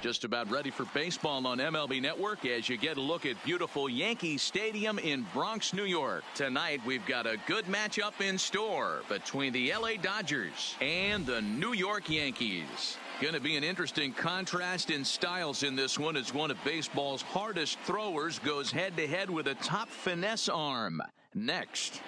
Just about ready for baseball on MLB Network as you get a look at beautiful Yankee Stadium in Bronx, New York. Tonight we've got a good matchup in store between the LA Dodgers and the New York Yankees. Going to be an interesting contrast in styles in this one as one of baseball's hardest throwers goes head-to-head with a top finesse arm. Next,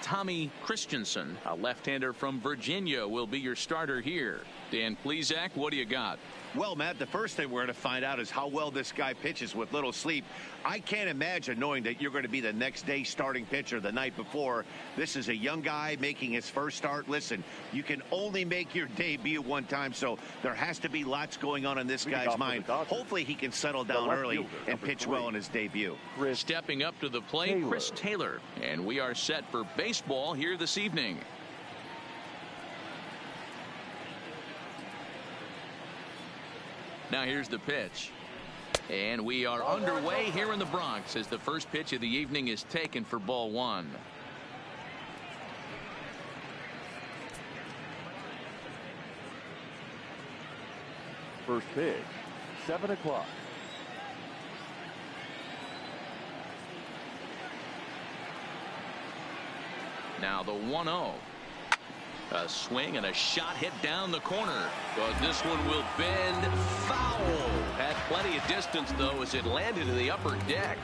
Tommy Christensen, a left-hander from Virginia, will be your starter here. Dan Plesac, what do you got? Well, Matt, the first thing we're going to find out is how well this guy pitches with little sleep. I can't imagine knowing that you're going to be the next day starting pitcher the night before. This is a young guy making his first start. Listen, you can only make your debut one time, so there has to be lots going on in this guy's mind. Hopefully he can settle down early and pitch well in his debut. Stepping up to the plate, Chris Taylor. And we are set for baseball here this evening. Now here's the pitch. And we are underway here in the Bronx as the first pitch of the evening is taken for ball one. First pitch, 7 o'clock. Now the 1-0. A swing and a shot hit down the corner, but this one will bend foul. Had plenty of distance though as it landed in the upper deck.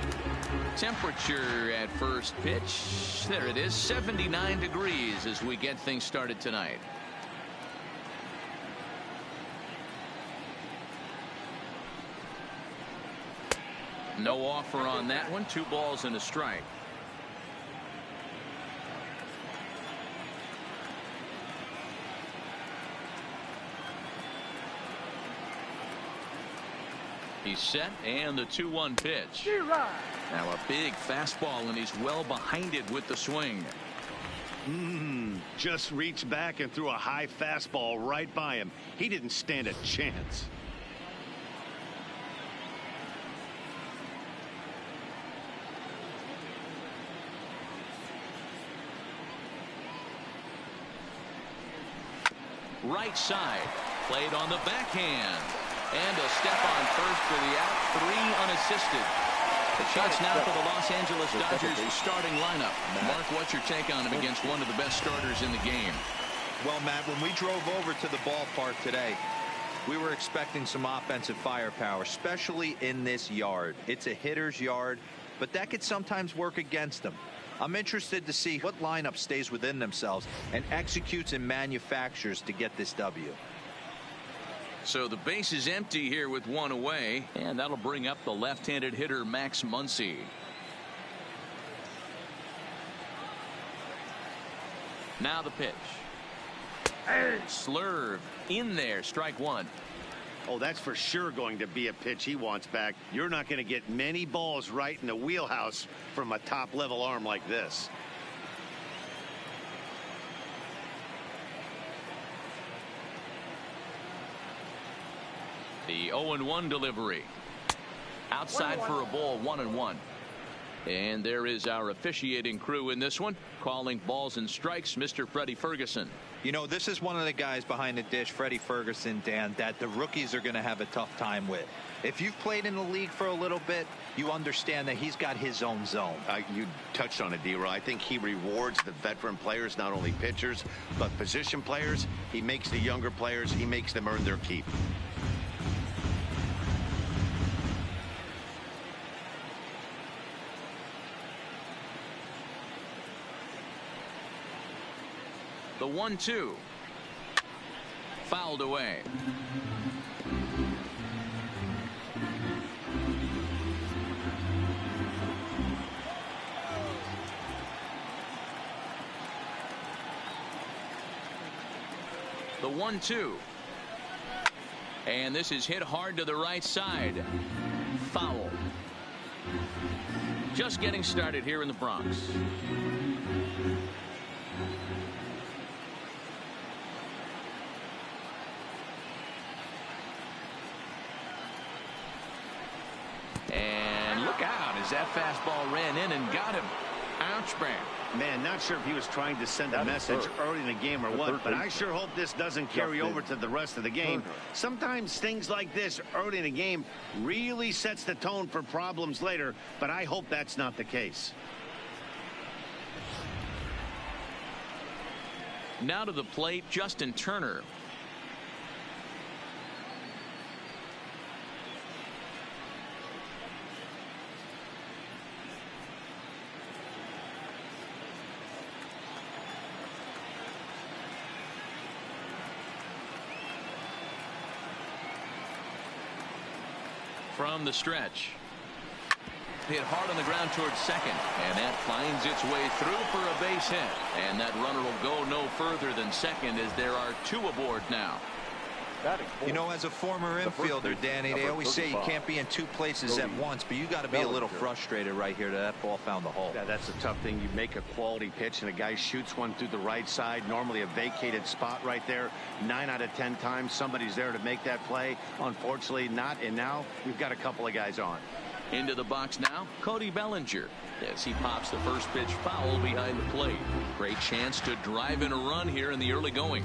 Temperature at first pitch, there it is, 79 degrees as we get things started tonight. No offer on that one. 2 balls and a strike. He's set, and the 2-1 pitch. Now a big fastball, and he's well behind it with the swing. Just reached back and threw a high fastball right by him. He didn't stand a chance. Right side, played on the backhand. And a step on first for the out, 3 unassisted. The shots now for the Los Angeles Dodgers starting lineup. Mark, what's your take on him against one of the best starters in the game? Well, Matt, when we drove over to the ballpark today, we were expecting some offensive firepower, especially in this yard. It's a hitter's yard, but that could sometimes work against them. I'm interested to see what lineup stays within themselves and executes and manufactures to get this W. So the base is empty here with 1 away, and that'll bring up the left-handed hitter Max Muncy. Now the pitch. Slurve in there, strike 1. Oh, that's for sure going to be a pitch he wants back. You're not going to get many balls right in the wheelhouse from a top-level arm like this. The 0-1 delivery. Outside for a ball, 1-1. And there is our officiating crew in this one, calling balls and strikes, Mr. Freddie Ferguson. You know, this is one of the guys behind the dish, Freddie Ferguson, Dan, that the rookies are going to have a tough time with. If you've played in the league for a little bit, you understand that he's got his own zone. You touched on it, D-Roy. I think he rewards the veteran players, not only pitchers, but position players. He makes the younger players, he makes them earn their keep. The 1-2. Fouled away. The 1-2. And this is hit hard to the right side. Foul. Just getting started here in the Bronx. And look out as that fastball ran in and got him. Ouch, bang. Man, not sure if he was trying to send a message early in the game or what, but I sure hope this doesn't carry over to the rest of the game. Sometimes things like this early in the game really sets the tone for problems later, but I hope that's not the case. Now to the plate, Justin Turner. From the stretch. Hit hard on the ground towards second, and that finds its way through for a base hit, and that runner will go no further than second as there are two aboard now. You know, as a former infielder, Danny, they always say you can't be in two places at once, but you got to be a little frustrated right here that ball found the hole. Yeah, that's a tough thing. You make a quality pitch and a guy shoots one through the right side, normally a vacated spot right there. 9 out of 10 times somebody's there to make that play. Unfortunately not, and now we've got a couple of guys on. Into the box now, Cody Bellinger, as he pops the first pitch foul behind the plate. Great chance to drive in a run here in the early going.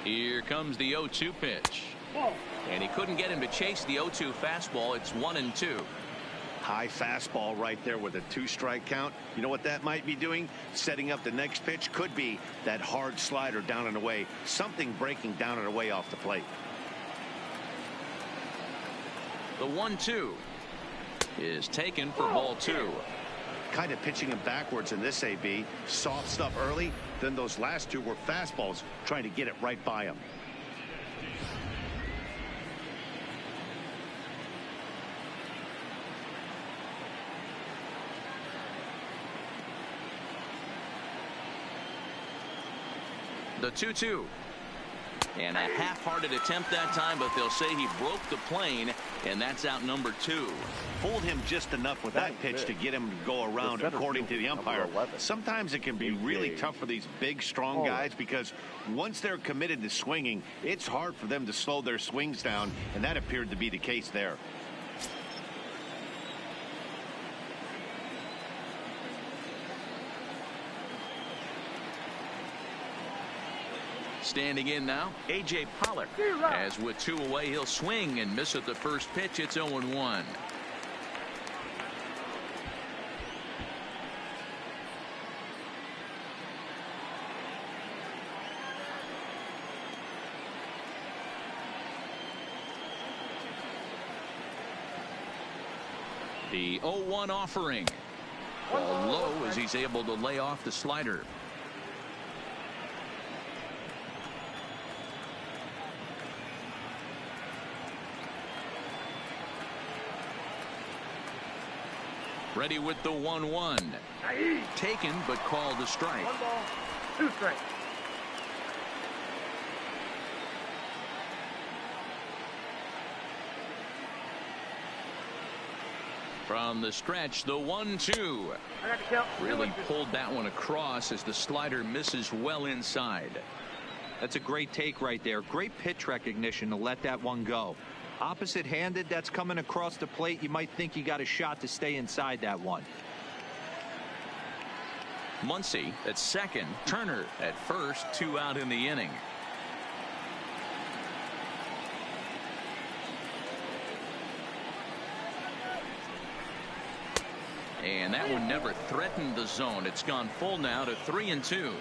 Here comes the 0-2 pitch. And he couldn't get him to chase the 0-2 fastball. It's 1-2. High fastball right there with a 2-strike count. You know what that might be doing? Setting up the next pitch. Could be that hard slider down and away. Something breaking down and away off the plate. The 1-2 is taken for ball 2. Kind of pitching him backwards in this AB. Soft stuff early, then those last two were fastballs trying to get it right by him. The 2-2. And a half-hearted attempt that time, but they'll say he broke the plane, and that's out number 2. Fooled him just enough with that pitch to get him to go around, according to the umpire. Sometimes it can be really tough for these big, strong guys because once they're committed to swinging, it's hard for them to slow their swings down, and that appeared to be the case there. Standing in now, A.J. Pollock. As with 2 away, he'll swing and miss at the first pitch. It's 0-1. The 0-1 offering. Ball low as he's able to lay off the slider. Ready with the 1-1. Taken, but called a strike. 1 ball, 2 strikes. From the stretch, the 1-2. Really pulled that one across as the slider misses well inside. That's a great take right there. Great pitch recognition to let that one go. Opposite-handed, that's coming across the plate. You might think you got a shot to stay inside that one. Muncy at second. Turner at first. 2 out in the inning. And that one never threatened the zone. It's gone full now to 3-2.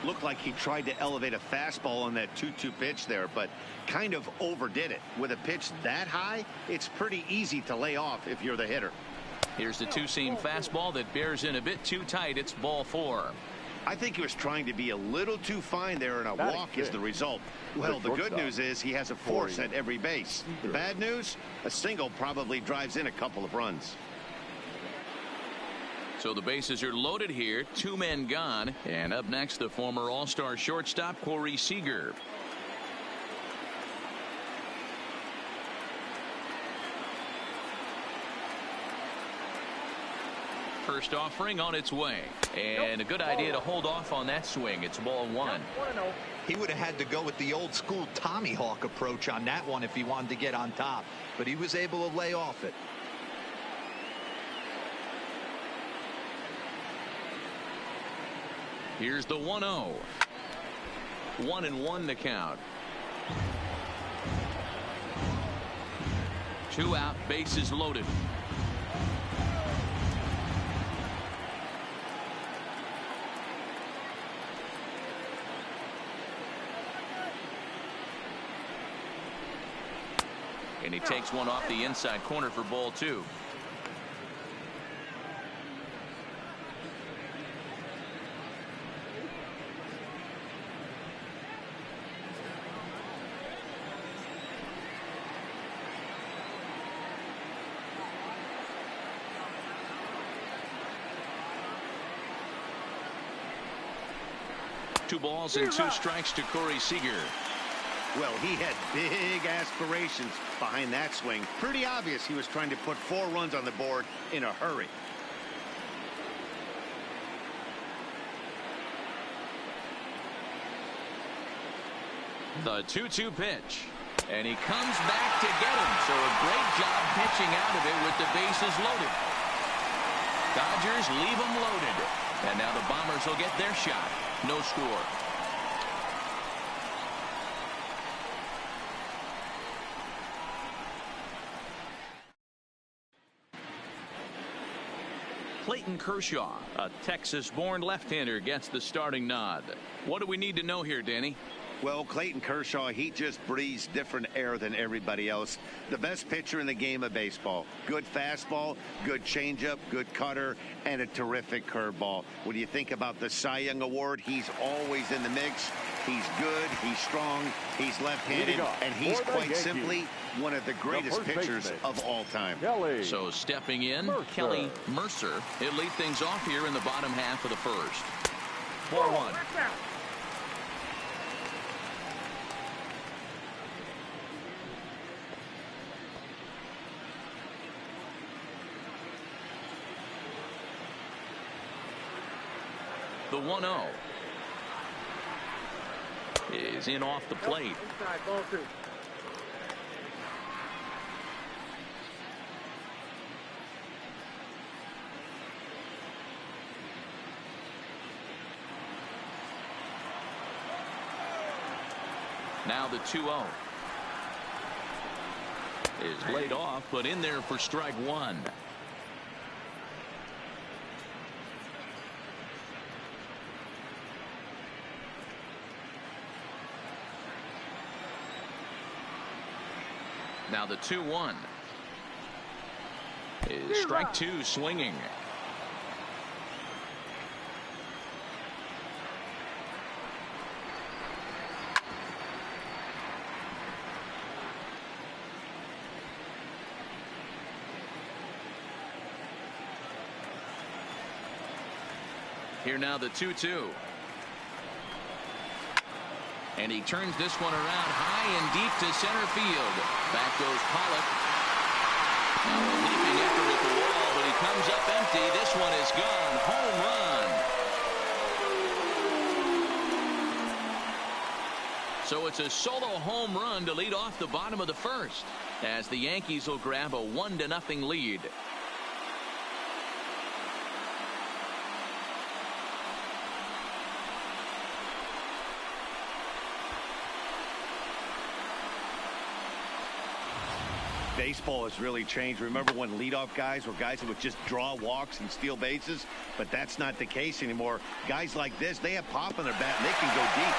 Looked like he tried to elevate a fastball on that 2-2 pitch there, but kind of overdid it. With a pitch that high, it's pretty easy to lay off if you're the hitter. Here's the 2-seam fastball that bears in a bit too tight. It's ball 4. I think he was trying to be a little too fine there, and a walk is the result. Well, the good news is he has a force at every base. The bad news, a single probably drives in a couple of runs. So the bases are loaded here. 2 men gone. And up next, the former All-Star shortstop, Corey Seager. First offering on its way. And a good idea to hold off on that swing. It's ball 1. He would have had to go with the old school Tommy Hawk approach on that one if he wanted to get on top. But he was able to lay off it. Here's the 1-0. 1-1 to count. 2 out, bases loaded. And he takes one off the inside corner for ball 2. Two balls and 2 strikes to Corey Seager. Well, he had big aspirations behind that swing. Pretty obvious he was trying to put 4 runs on the board in a hurry. The 2-2 pitch. And he comes back to get him. So a great job pitching out of it with the bases loaded. Dodgers leave them loaded. And now the Bombers will get their shot. No score. Clayton Kershaw, a Texas-born left-hander, gets the starting nod. What do we need to know here, Danny? Well, Clayton Kershaw, he just breathes different air than everybody else. The best pitcher in the game of baseball. Good fastball, good changeup, good cutter, and a terrific curveball. When you think about the Cy Young Award, he's always in the mix. He's good, he's strong, he's left-handed, and he's quite simply one of the greatest pitchers of all time. So stepping in, Kelly Mercer. He'll lead things off here in the bottom half of the first. 4-1. The 1-0 is in off the plate. Now the 2-0 is laid off, but in there for strike 1. Now the 2-1 is strike 2 swinging. Here now the 2-2. And he turns this one around high and deep to center field. Back goes Pollock. Now a leaping effort at the wall, but he comes up empty. This one is gone. Home run. So it's a solo home run to lead off the bottom of the first, as the Yankees will grab a 1-0 lead. Baseball has really changed. Remember when leadoff guys were guys that would just draw walks and steal bases? But that's not the case anymore. Guys like this, they have pop in their bat and they can go deep.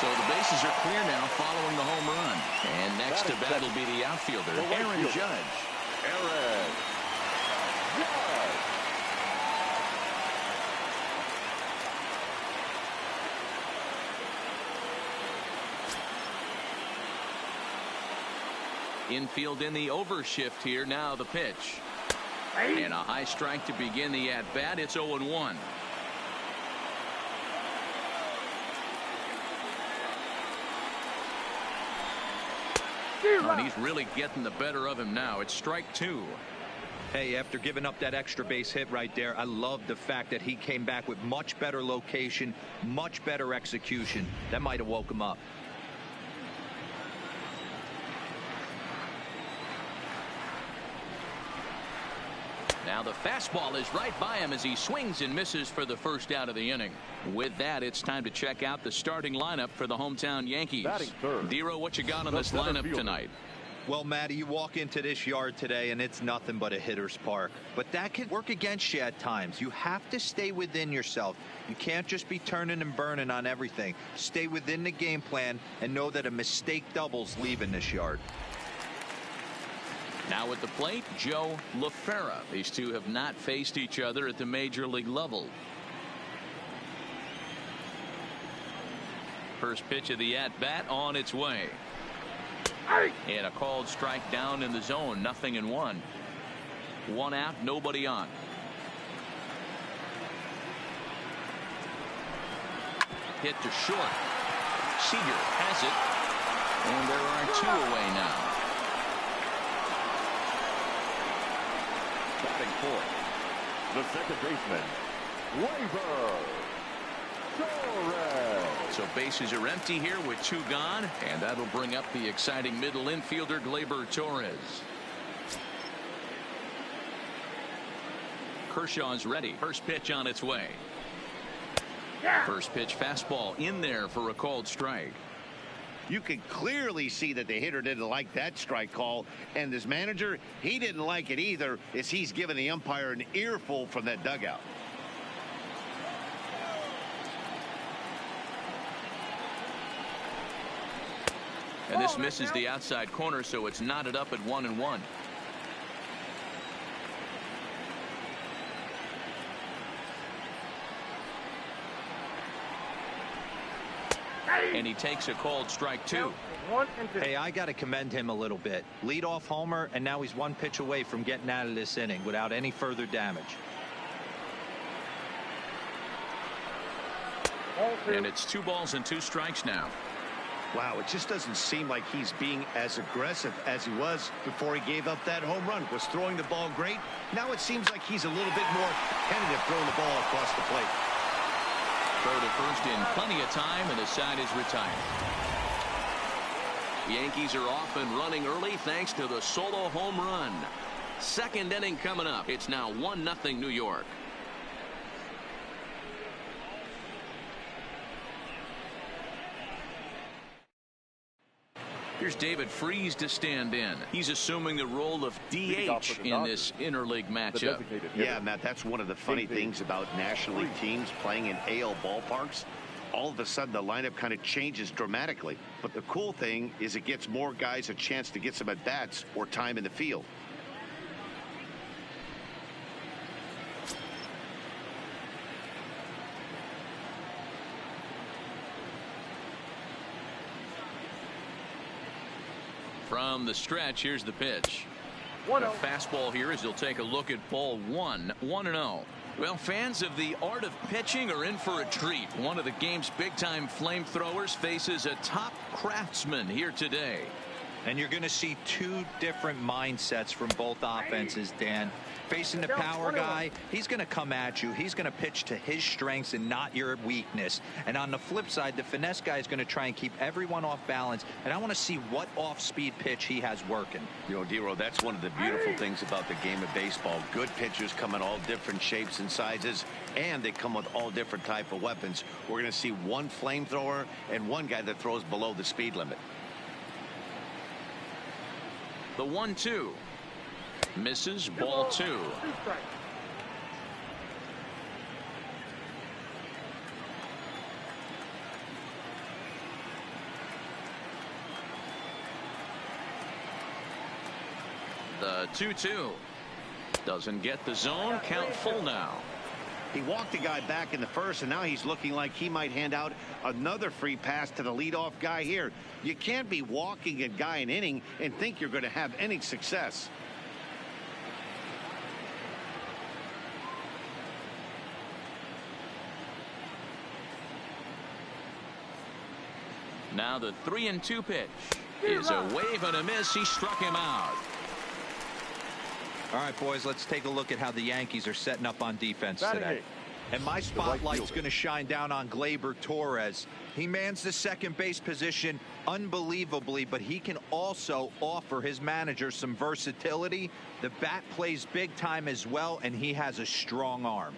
So the bases are clear now following the home run. And next to bat will be the outfielder, Aaron Judge. Aaron Judge. Infield in the overshift here. Now the pitch. And a high strike to begin the at-bat. It's 0-1. And he's really getting the better of him now. It's strike 2. Hey, after giving up that extra base hit right there, I love the fact that he came back with much better location, much better execution. That might have woke him up. Now the fastball is right by him as he swings and misses for the first out of the inning. With that, it's time to check out the starting lineup for the hometown Yankees. Dero, what you got on this lineup tonight? Well, Matty, you walk into this yard today and it's nothing but a hitter's park. But that can work against you at times. You have to stay within yourself. You can't just be turning and burning on everything. Stay within the game plan and know that a mistake doubles leaving this yard. Now at the plate, Joe LaFera. These two have not faced each other at the major league level. First pitch of the at-bat on its way. And a called strike down in the zone. 0-1. 1 out, nobody on. Hit to short. Seager has it. And there are 2 away now. Batting fourth, the second baseman, Torres. So bases are empty here with 2 gone, and that'll bring up the exciting middle infielder Gleyber Torres. Kershaw's ready. First pitch on its way. First pitch fastball in there for a called strike. You can clearly see that the hitter didn't like that strike call, and this manager, he didn't like it either, as he's giving the umpire an earful from that dugout. And this misses the outside corner, so it's knotted up at 1-1. And he takes a called strike 2. Hey, I got to commend him a little bit. Leadoff homer, and now he's 1 pitch away from getting out of this inning without any further damage. And it's 2 balls and 2 strikes now. Wow, it just doesn't seem like he's being as aggressive as he was before he gave up that home run. Was throwing the ball great. Now it seems like he's a little bit more tentative throwing the ball across the plate. Throw to first in plenty of time, and the side is retired. The Yankees are off and running early thanks to the solo home run. Second inning coming up. It's now 1-0 New York. Here's David Freese to stand in. He's assuming the role of DH in this interleague matchup. Yeah, Matt, that's one of the funny things about National League teams playing in AL ballparks. All of a sudden, the lineup kind of changes dramatically. But the cool thing is it gets more guys a chance to get some at-bats or time in the field. From the stretch, here's the pitch. A fastball here as he'll take a look at ball 1. 1-0. Well, fans of the art of pitching are in for a treat. One of the game's big-time flamethrowers faces a top craftsman here today. And you're going to see 2 different mindsets from both offenses, Dan. Facing the power guy, he's going to come at you. He's going to pitch to his strengths and not your weakness. And on the flip side, the finesse guy is going to try and keep everyone off balance. And I want to see what off-speed pitch he has working. You know, Dero, that's one of the beautiful things about the game of baseball. Good pitchers come in all different shapes and sizes, and they come with all different type of weapons. We're going to see one flamethrower and one guy that throws below the speed limit. The 1-2. Misses, ball 2. The 2-2. Doesn't get the zone. Count full now. He walked the guy back in the first, and now he's looking like he might hand out another free pass to the leadoff guy here. You can't be walking a guy an inning and think you're going to have any success. Now the 3-2 pitch is a wave and a miss. He struck him out. All right, boys, let's take a look at how the Yankees are setting up on defense today. And my spotlight's going to shine down on Gleyber Torres. He mans the second base position unbelievably, but he can also offer his manager some versatility. The bat plays big time as well, and he has a strong arm.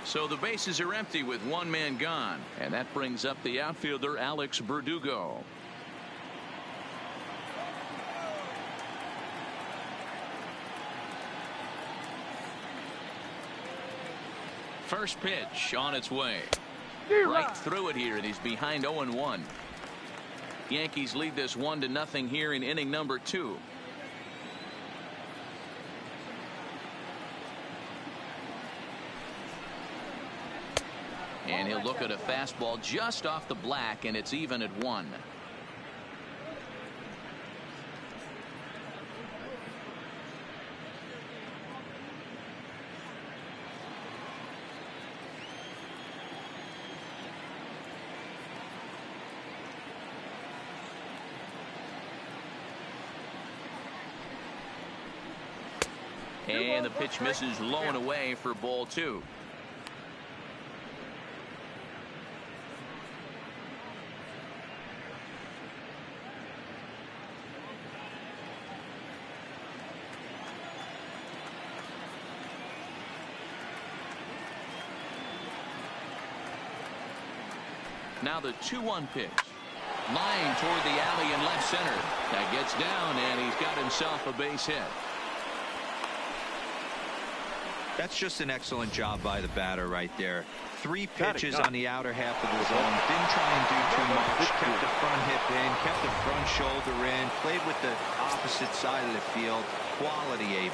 So the bases are empty with one man gone, and that brings up the outfielder Alex Verdugo. First pitch on its way. Right through it here, and he's behind 0-1. Yankees lead this 1-0 here in inning number 2. And he'll look at a fastball just off the black, and it's even at 1. And the pitch misses low and away for ball 2. Now the 2-1 pitch. Line toward the alley in left center. That gets down, and he's got himself a base hit. That's just an excellent job by the batter right there. 3 pitches on the outer half of the zone. Didn't try and do too much. Kept the front hip in. Kept the front shoulder in. Played with the opposite side of the field. Quality AB.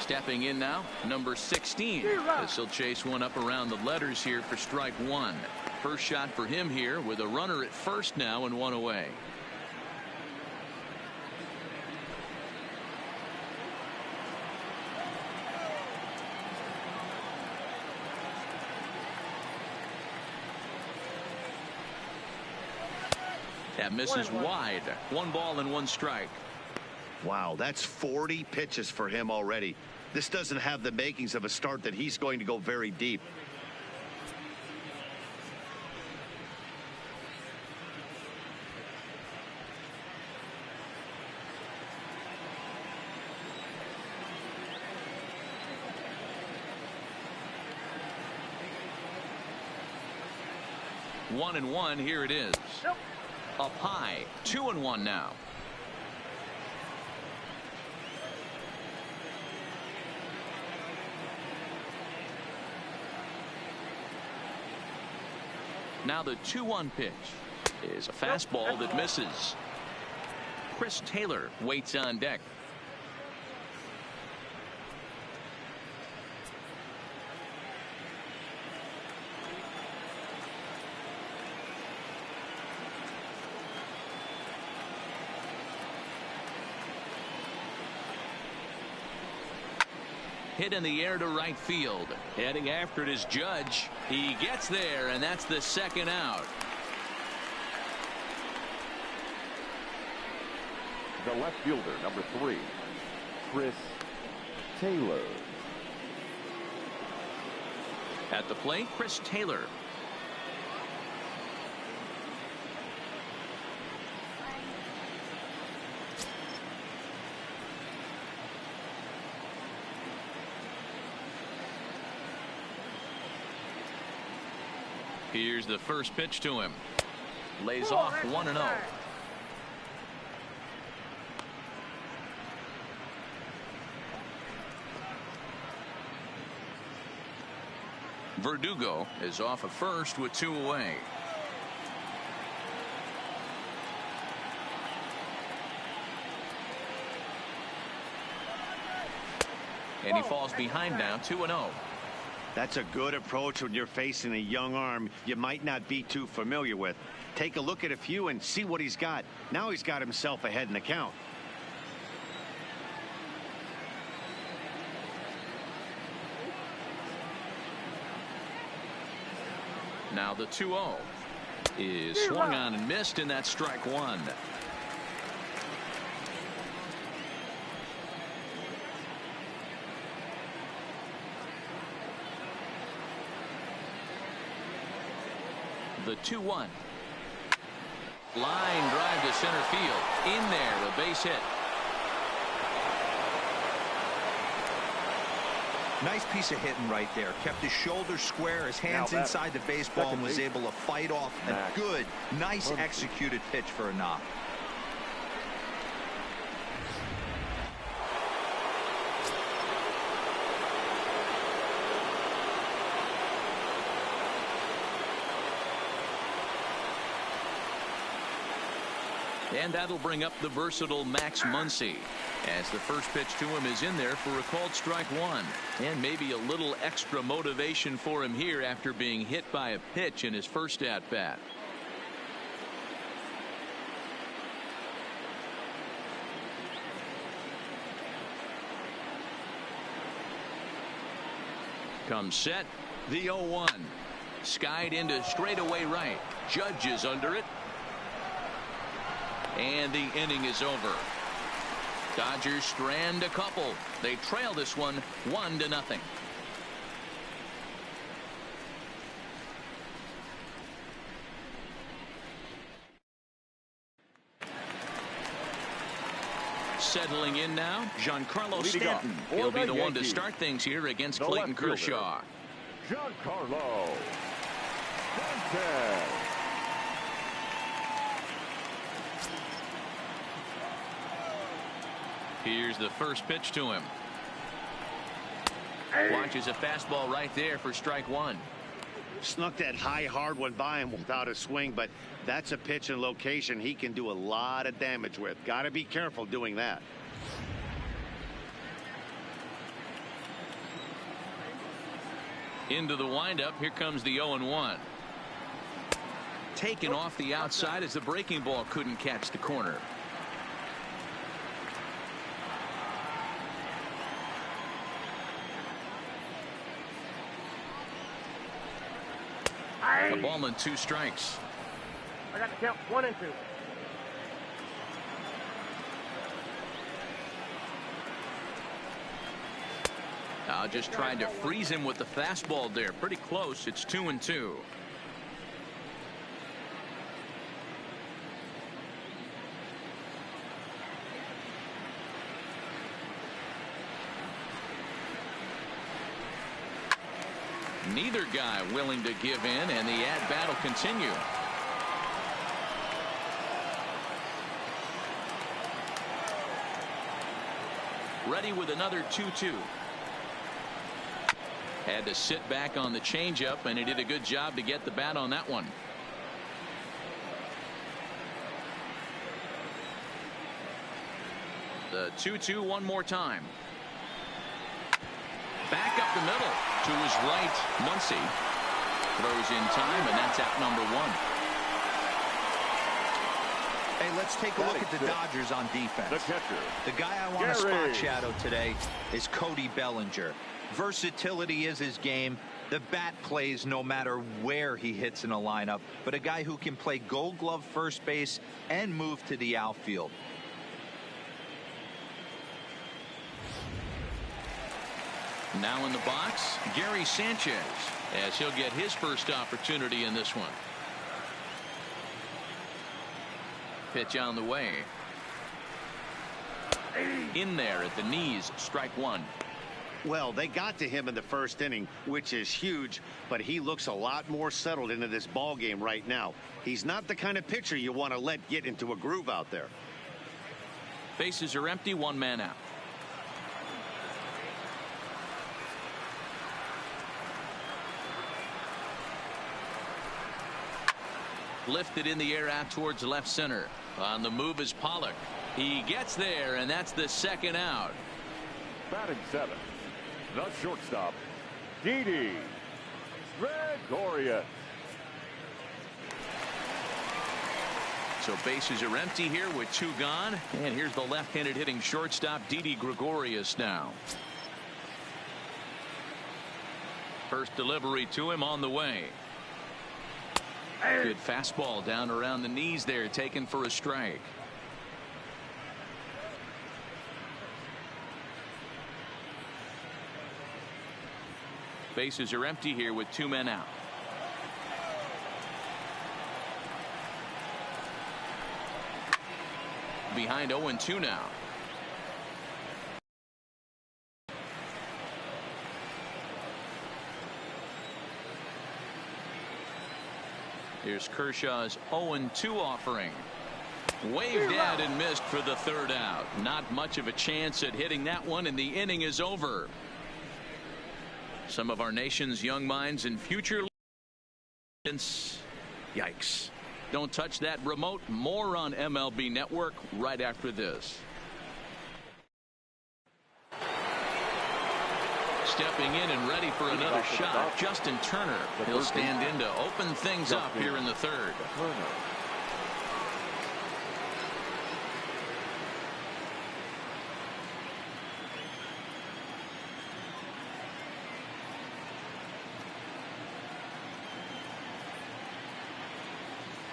Stepping in now, number 16. As he'll chase one up around the letters here for strike 1. First shot for him here with a runner at first now and 1 away. That misses wide. 1 ball and 1 strike. Wow, that's 40 pitches for him already. This doesn't have the makings of a start that he's going to go very deep. One and 1, here it is. Up high, 2-1 now. Now the 2-1 pitch is a fastball that misses. Chris Taylor waits on deck. Hit in the air to right field. Heading after it is Judge. He gets there, and that's the second out. The left fielder, number 3, Chris Taylor. At the plate, Chris Taylor. Here's the first pitch to him. Lays off 1-0. Verdugo is off at first with 2 away. And he falls behind now, 2-0. That's a good approach when you're facing a young arm you might not be too familiar with. Take a look at a few and see what he's got. Now he's got himself ahead in the count. Now the 2-0 is swung on and missed, and that's strike one. The 2-1. Line drive to center field. In there, a base hit. Nice piece of hitting right there. Kept his shoulders square, his hands inside the baseball, and was able to fight off a good, nice executed pitch for a knock. And that'll bring up the versatile Max Muncy, as the first pitch to him is in there for a called strike one. And maybe a little extra motivation for him here after being hit by a pitch in his first at bat. Comes set, the 0-1. Skied into straightaway right. Judge is under it. And the inning is over. Dodgers strand a couple. They trail this one 1-0. Settling in now, Giancarlo Stanton. He'll be the one to start things here against Clayton Kershaw. Giancarlo Stanton. Here's the first pitch to him. Watches a fastball right there for strike one. Snuck that high hard one by him without a swing, but that's a pitch and location he can do a lot of damage with. Got to be careful doing that. Into the windup. Here comes the 0-1. Taken off the outside as the breaking ball couldn't catch the corner. A ball and 2 strikes. I got to count 1 and 2. Just trying to freeze him with the fastball there. Pretty close. It's 2-2. Neither guy willing to give in, and the at-bat will continue. Ready with another 2-2. Had to sit back on the changeup, and he did a good job to get the bat on that one. The 2-2 one more time. Back up the middle to his right. Muncy throws in time, and that's out number 1. Hey, let's take a look at the Dodgers on defense. The catcher. The guy I want to spot shadow today is Cody Bellinger. Versatility is his game. The bat plays no matter where he hits in a lineup, but a guy who can play Gold Glove first base and move to the outfield. Now in the box, Gary Sanchez, as he'll get his first opportunity in this one. Pitch on the way. In there at the knees, strike one. Well, they got to him in the first inning, which is huge, but he looks a lot more settled into this ball game right now. He's not the kind of pitcher you want to let get into a groove out there. Bases are empty, one man out. Lifted in the air out towards left center. On the move is Pollock. He gets there, and that's the second out. Batting seventh, the shortstop, Didi Gregorius. So bases are empty here with two gone. And here's the left-handed hitting shortstop, Didi Gregorius now. First delivery to him on the way. Good fastball down around the knees there, taken for a strike. Bases are empty here with 2 men out. Behind 0-2 now. Here's Kershaw's 0-2 offering. Waved out and missed for the 3rd out. Not much of a chance at hitting that one, and the inning is over. Some of our nation's young minds and future legends. Yikes. Don't touch that remote. More on MLB Network right after this. Stepping in and ready for another shot, Justin Turner. He'll stand in to open things up here in the 3rd.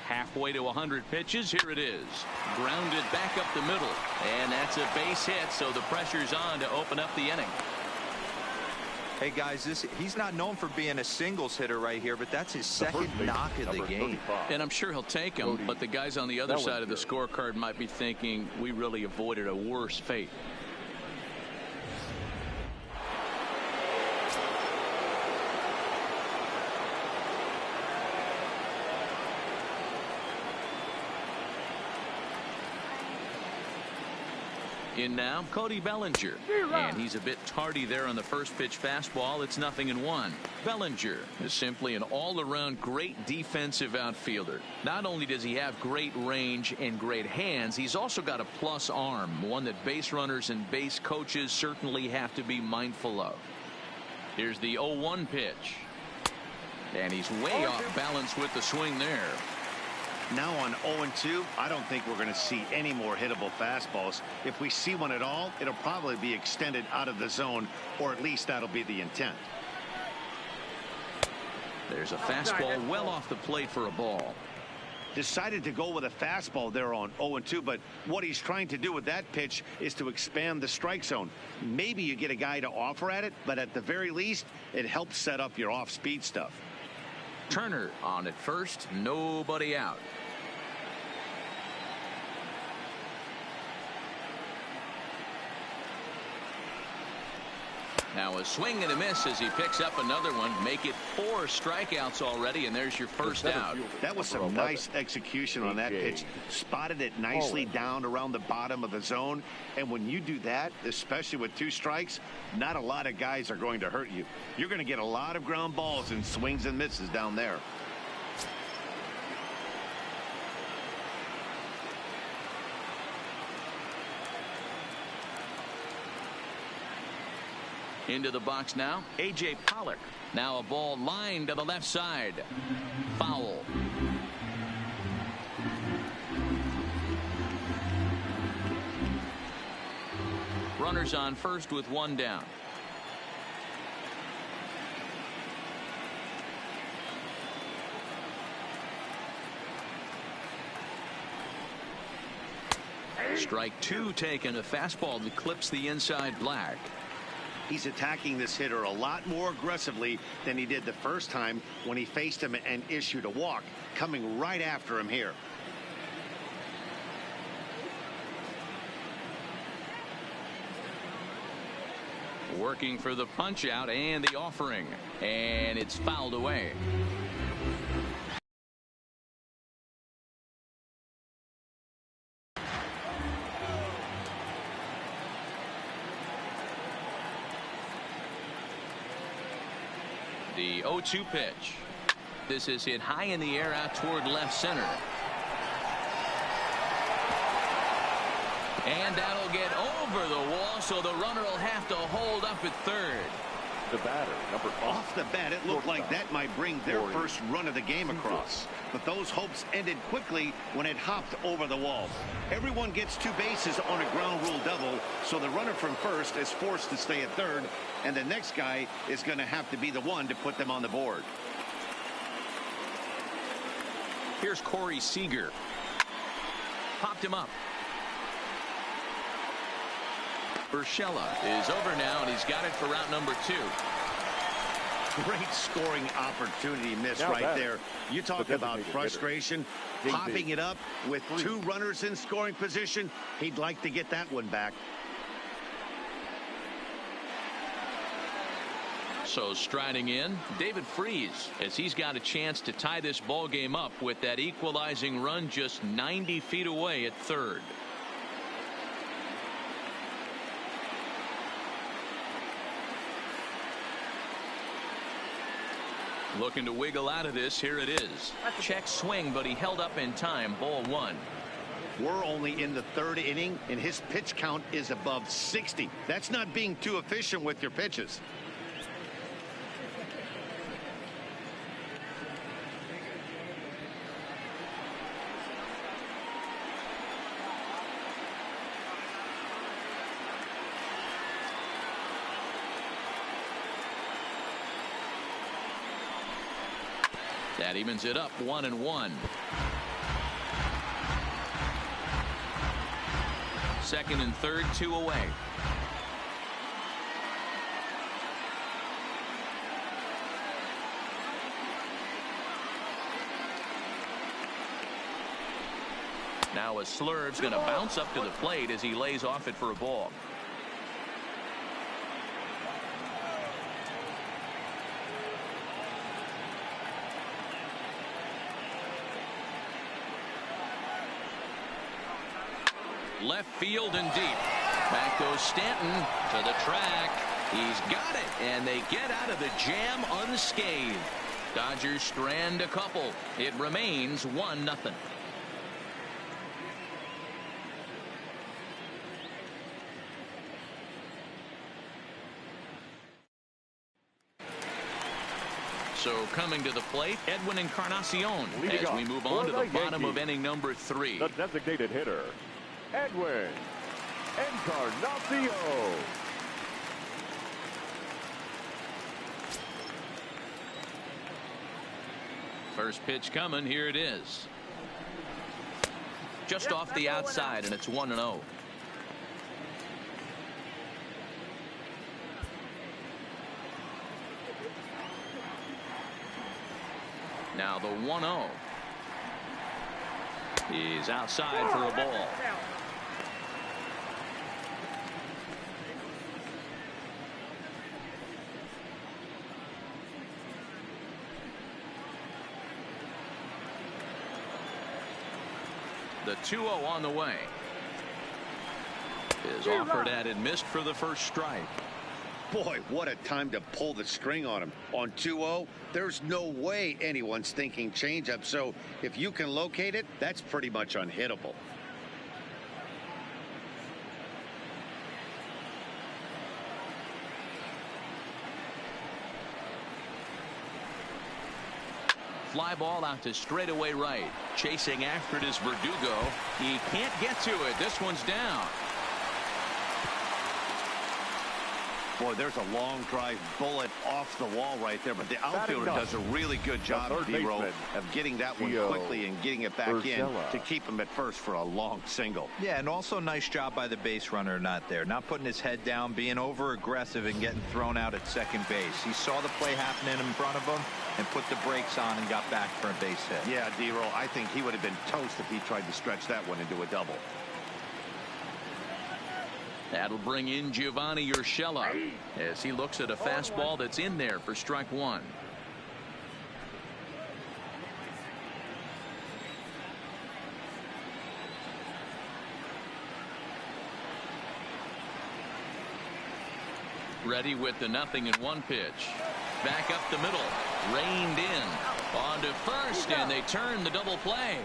Halfway to 100 pitches. Here it is. Grounded back up the middle. And that's a base hit, so the pressure's on to open up the inning. Hey guys, he's not known for being a singles hitter right here, but that's his 2nd knock of the game. And I'm sure he'll take him, but the guys on the other side of the scorecard might be thinking we really avoided a worse fate. In now, Cody Bellinger. And he's a bit tardy there on the first pitch fastball. It's 0-1. Bellinger is simply an all-around great defensive outfielder. Not only does he have great range and great hands, he's also got a plus arm, one that base runners and base coaches certainly have to be mindful of. Here's the 0-1 pitch. And he's way off balance with the swing there. Now on 0-2, I don't think we're going to see any more hittable fastballs. If we see one at all, it'll probably be extended out of the zone, or at least that'll be the intent. There's a fastball well off the plate for a ball. Decided to go with a fastball there on 0-2, but what he's trying to do with that pitch is to expand the strike zone. Maybe you get a guy to offer at it, but at the very least, it helps set up your off-speed stuff. Turner on at first, nobody out. Now a swing and a miss as he picks up another one. Make it 4 strikeouts already, and there's your first out. That was some nice execution on that pitch. Spotted it nicely down around the bottom of the zone. And when you do that, especially with 2 strikes, not a lot of guys are going to hurt you. You're going to get a lot of ground balls and swings and misses down there. Into the box now, A.J. Pollock. Now a ball lined to the left side. Foul. Runners on first with 1 down. Strike 2 taken. A fastball that clips the inside black. He's attacking this hitter a lot more aggressively than he did the first time when he faced him and issued a walk. Coming right after him here. Working for the punch out and the offering, and it's fouled away. The 0-2 pitch. This is hit high in the air out toward left center. And that'll get over the wall, so the runner will have to hold up at third. The batter, number 5. Off the bat, it looked like that might bring their first run of the game across. But those hopes ended quickly when it hopped over the wall. Everyone gets 2 bases on a ground rule double, so the runner from first is forced to stay at third, and the next guy is going to have to be the one to put them on the board. Here's Corey Seager. Popped him up. Urshela is over now, and he's got it for route number 2. Great scoring opportunity missed right there. You talk about frustration. Popping it up with 2 runners in scoring position. He'd like to get that one back. So striding in, David Freese, as he's got a chance to tie this ball game up with that equalizing run just 90 feet away at third. Looking to wiggle out of this. Here it is. Check swing, but he held up in time. Ball 1. We're only in the 3rd inning, and his pitch count is above 60. That's not being too efficient with your pitches. That evens it up 1-1. Second and third, 2 away. Now a Slurve's going to bounce up to the plate as he lays off it for a ball. Left field and deep. Back goes Stanton to the track. He's got it, and they get out of the jam unscathed. Dodgers strand a couple. It remains 1-0. So coming to the plate, Edwin Encarnacion as we move on to the bottom of inning number 3. The designated hitter, Edwin Encarnacion. First pitch coming. Here it is. Just off the outside, and it's 1-0. Now the 1-0 is outside for a ball. The 2-0 on the way. Is offered at and missed for the first strike. Boy, what a time to pull the string on him. On 2-0, there's no way anyone's thinking changeup. So if you can locate it, that's pretty much unhittable. Fly ball out to straightaway right. Chasing after it is Verdugo. He can't get to it. This one's down. Boy, there's a long drive bullet off the wall right there, but the outfielder does a really good job, D-Roll, of getting that one quickly and getting it back in to keep him at first for a long single. Yeah, and also nice job by the base runner not there, not putting his head down, being over aggressive and getting thrown out at second base. He saw the play happening in front of him and put the brakes on and got back for a base hit. Yeah, D-Roll, I think he would have been toast if he tried to stretch that one into a double. That'll bring in Giovanni Urshela as he looks at a fastball that's in there for strike 1. Ready with the 0-1 pitch. Back up the middle. Reined in. On to first, and they turn the double play.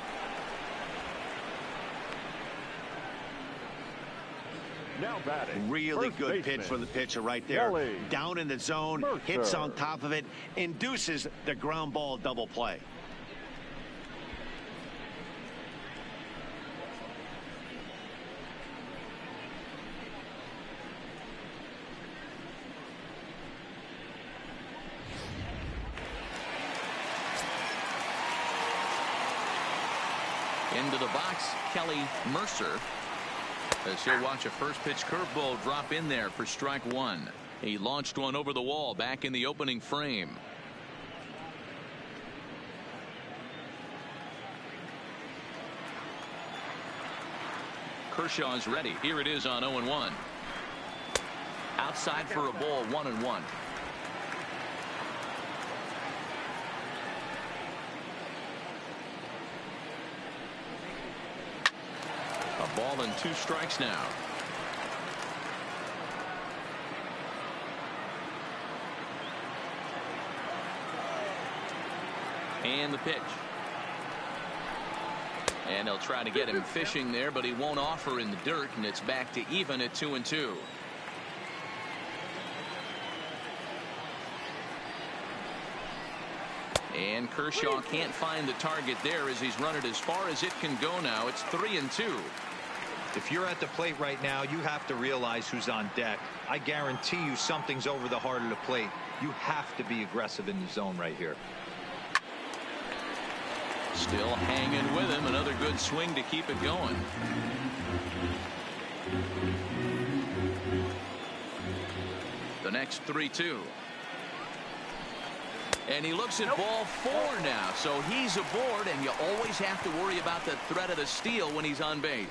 Now batting. Really good pitch for the pitcher right there. Down in the zone, hits on top of it, induces the ground ball double play. Into the box, Kelly Mercer. As he'll watch a first pitch curveball drop in there for strike one. He launched one over the wall back in the opening frame. Kershaw's ready. Here it is on 0-1. Outside for a ball, 1-1. A ball and 2 strikes now. And the pitch. And they'll try to get him fishing there, but he won't offer in the dirt, and it's back to even at 2-2. And Kershaw can't find the target there as he's run it as far as it can go now. It's 3-2. If you're at the plate right now, you have to realize who's on deck. I guarantee you something's over the heart of the plate. You have to be aggressive in the zone right here. Still hanging with him. Another good swing to keep it going. The next 3-2. And he looks at ball 4 now. So he's aboard, and you always have to worry about the threat of the steal when he's on base.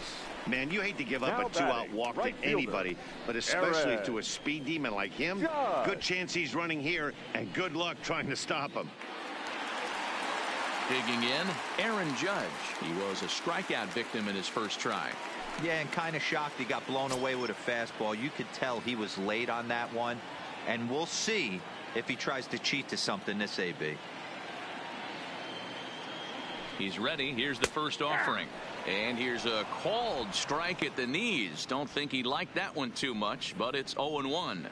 Man, you hate to give up a 2-out walk to anybody, but especially to a speed demon like him. Good chance he's running here, and good luck trying to stop him. Digging in, Aaron Judge. He was a strikeout victim in his first try. Yeah, and kind of shocked he got blown away with a fastball. You could tell he was late on that one, and we'll see if he tries to cheat to something this AB. He's ready. Here's the first offering. And here's a called strike at the knees. Don't think he liked that one too much, but it's 0-1.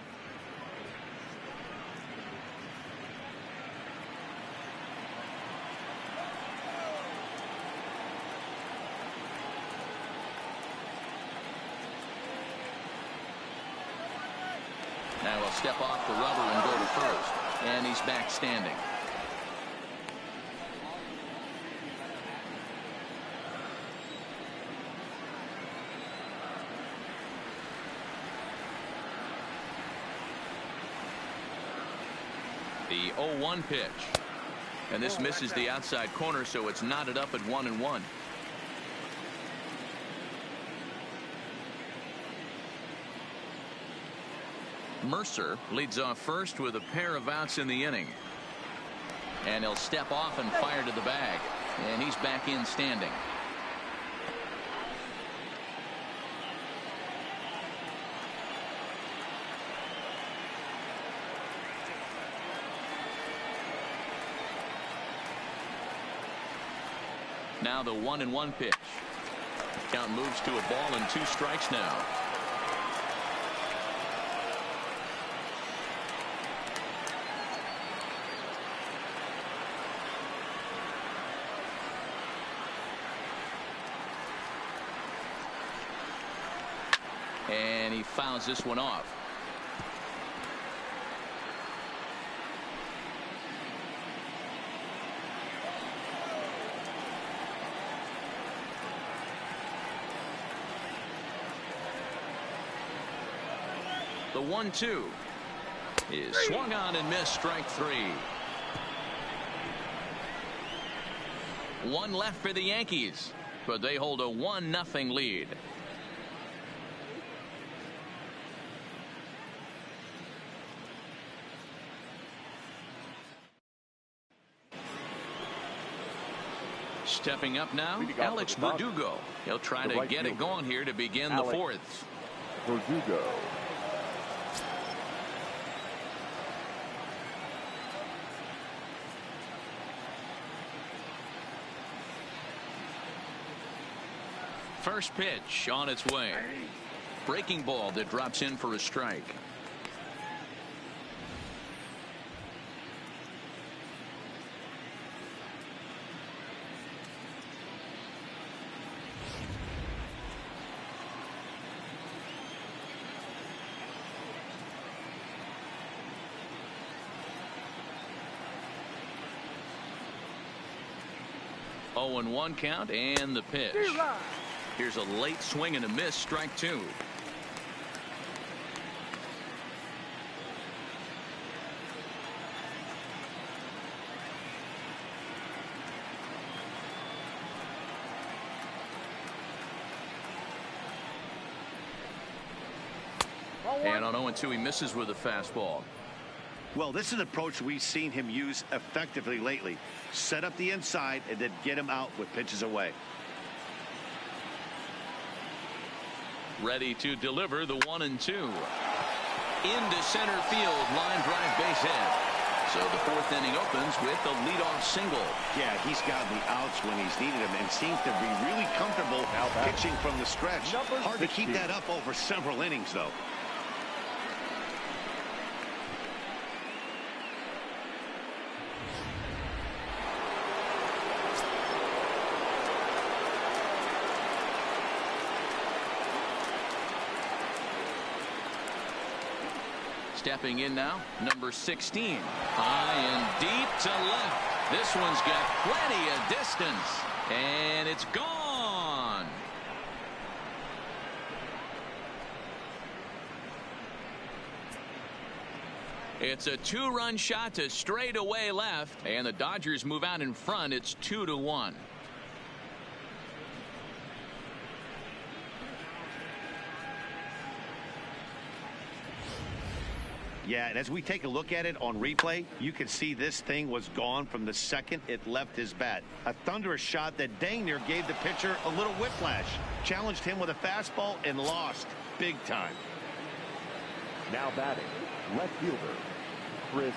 Now he'll step off the rubber and go to first. And he's back standing. The 0-1 pitch. And this misses the outside corner, so it's knotted up at 1-1. Mercer leads off first with a pair of outs in the inning. And he'll step off and fire to the bag. And he's back in standing. Now the 1-1 pitch. Count moves to a ball and 2 strikes now. And he fouls this one off. The 1-2 is swung on and missed. Strike 3. 1 left for the Yankees, but they hold a 1-0 lead. Stepping up now, Alex Verdugo. He'll try to get it going here to begin the 4th. Verdugo. First pitch on its way. Breaking ball that drops in for a strike. 0-1 count and the pitch. Here's a late swing and a miss, strike two. And on 0-2, he misses with a fastball. Well, this is an approach we've seen him use effectively lately. Set up the inside and then get him out with pitches away. Ready to deliver the 1-2. Into center field, line drive base hit. So the fourth inning opens with a leadoff single. Yeah, he's gotten the outs when he's needed them and seems to be really comfortable pitching from the stretch. Hard to keep that up over several innings, though. Stepping in now, number 16. High and deep to left. This one's got plenty of distance. And it's gone. It's a two-run shot to straightaway left. And the Dodgers move out in front. It's 2-1. Yeah, and as we take a look at it on replay, you can see this thing was gone from the second it left his bat. A thunderous shot that dang near gave the pitcher a little whiplash. Challenged him with a fastball and lost big time. Now batting, left fielder, Chris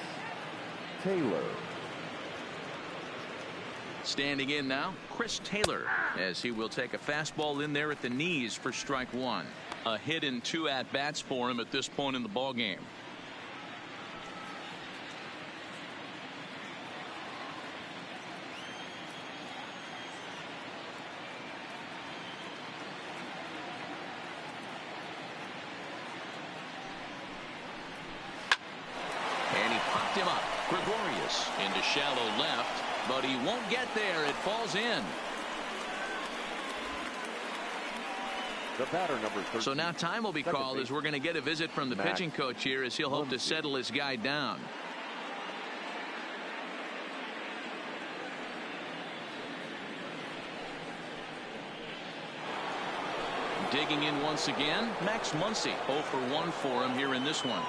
Taylor. Standing in now, Chris Taylor, as he will take a fastball in there at the knees for strike one. A hit in 2 at-bats for him at this point in the ballgame. Him up. Gregorius into shallow left, but he won't get there. It falls in. The batter, number 13. So now time will be called as we're going to get a visit from the pitching coach here as he'll hope to settle his guy down. Digging in once again, Max Muncy. 0 for 1 for him here in this one.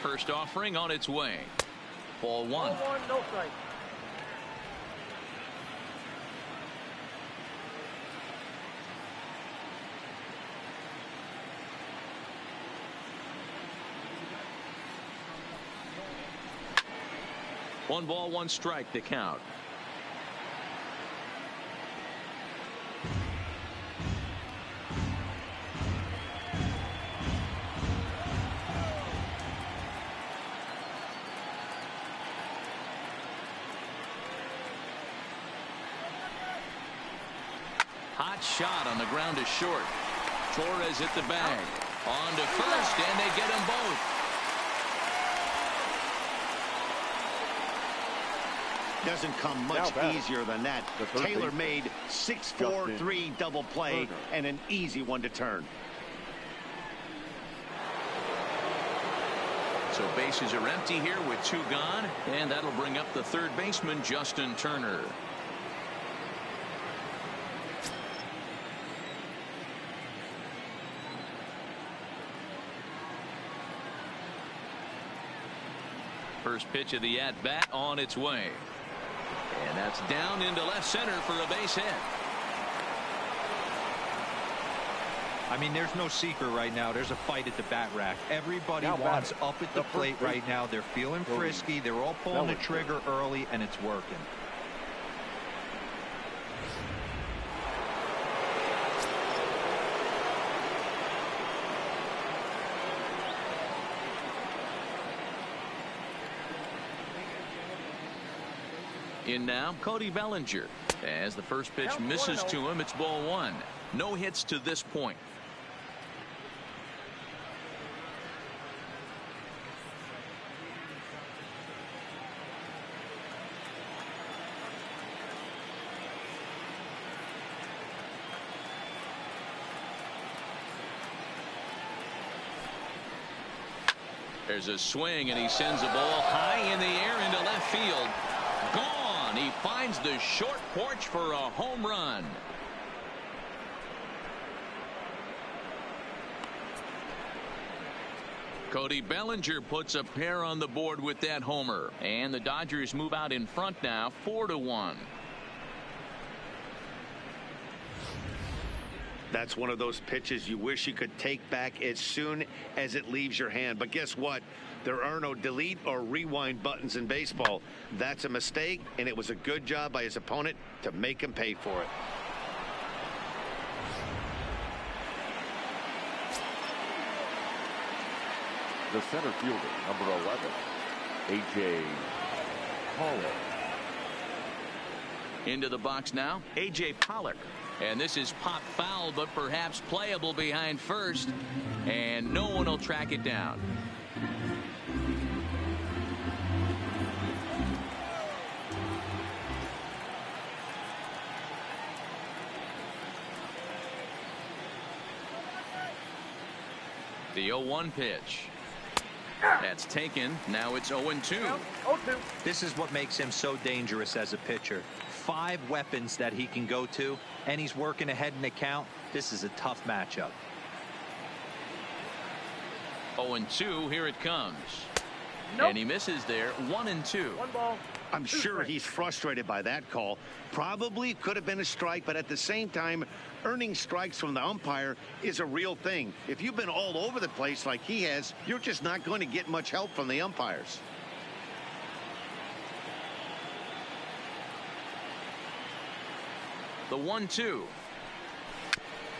First offering on its way. Ball one. No strike. One ball, one strike to count. Hot shot on the ground is short. Torres hit the bag. On to first, and they get them both. Doesn't come much easier than that. Taylor made 6-4-3 double play and an easy one to turn. So bases are empty here with 2 gone, and that'll bring up the third baseman, Justin Turner. First pitch of the at-bat on its way. And that's down into left center for a base hit. I mean, there's no secret right now. There's a fight at the bat rack. Everybody wants up at the plate right now. They're feeling frisky. They're all pulling the trigger early, and it's working. In now, Cody Bellinger. As the first pitch misses to him, it's ball one. No hits to this point. There's a swing, and he sends the ball high in the air into left field. Gone. He finds the short porch for a home run. Cody Bellinger puts a pair on the board with that homer, and the Dodgers move out in front now, 4-1. That's one of those pitches you wish you could take back as soon as it leaves your hand. But guess what? There are no delete or rewind buttons in baseball. That's a mistake, and it was a good job by his opponent to make him pay for it. The center fielder, number 11, A.J. Pollock. Into the box now, A.J. Pollock. And this is pop foul, but perhaps playable behind first. And no one will track it down. The 0-1 pitch. That's taken. Now it's 0-2. 0-2. This is what makes him so dangerous as a pitcher. 5 weapons that he can go to, and he's working ahead in the count. This is a tough matchup. 0-2. Here it comes. Nope. And he misses there. 1-2. 1 ball. I'm sure he's frustrated by that call. Probably could have been a strike, but at the same time, earning strikes from the umpire is a real thing. If you've been all over the place like he has, you're just not going to get much help from the umpires. The 1-2.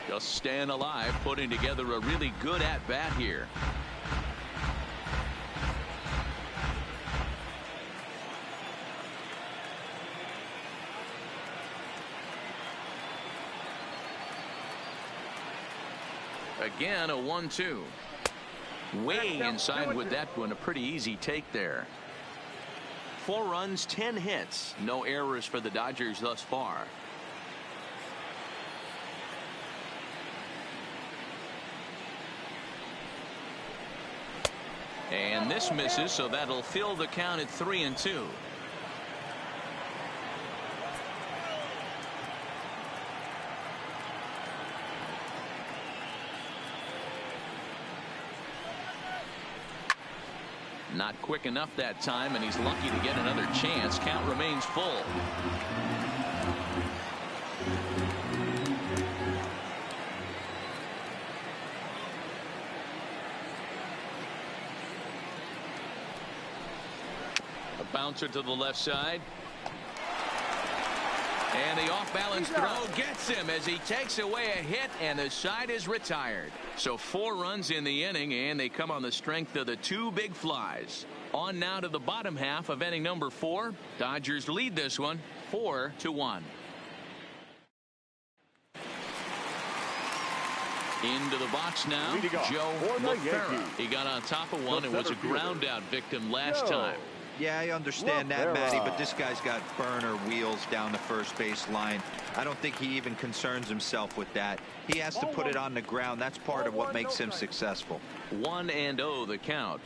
Just staying alive, putting together a really good at-bat here. Again, a 1-2. Way inside with that one. A pretty easy take there. 4 runs, 10 hits. No errors for the Dodgers thus far. And this misses, so that'll fill the count at 3-2. Not quick enough that time, and he's lucky to get another chance. Count remains full. A bouncer to the left side. And the off-balance throw gets him as he takes away a hit, and the side is retired. So 4 runs in the inning, and they come on the strength of the 2 big flies. On now to the bottom half of inning number 4. Dodgers lead this one 4-1. Into the box now, Joe LaFerra. He got on top of one and was a ground out victim last time. Yeah, I understand that, Matty, but this guy's got burner wheels down the first base line. I don't think he even concerns himself with that. He has to put it on the ground. That's part of what makes him successful. 1-0 the count.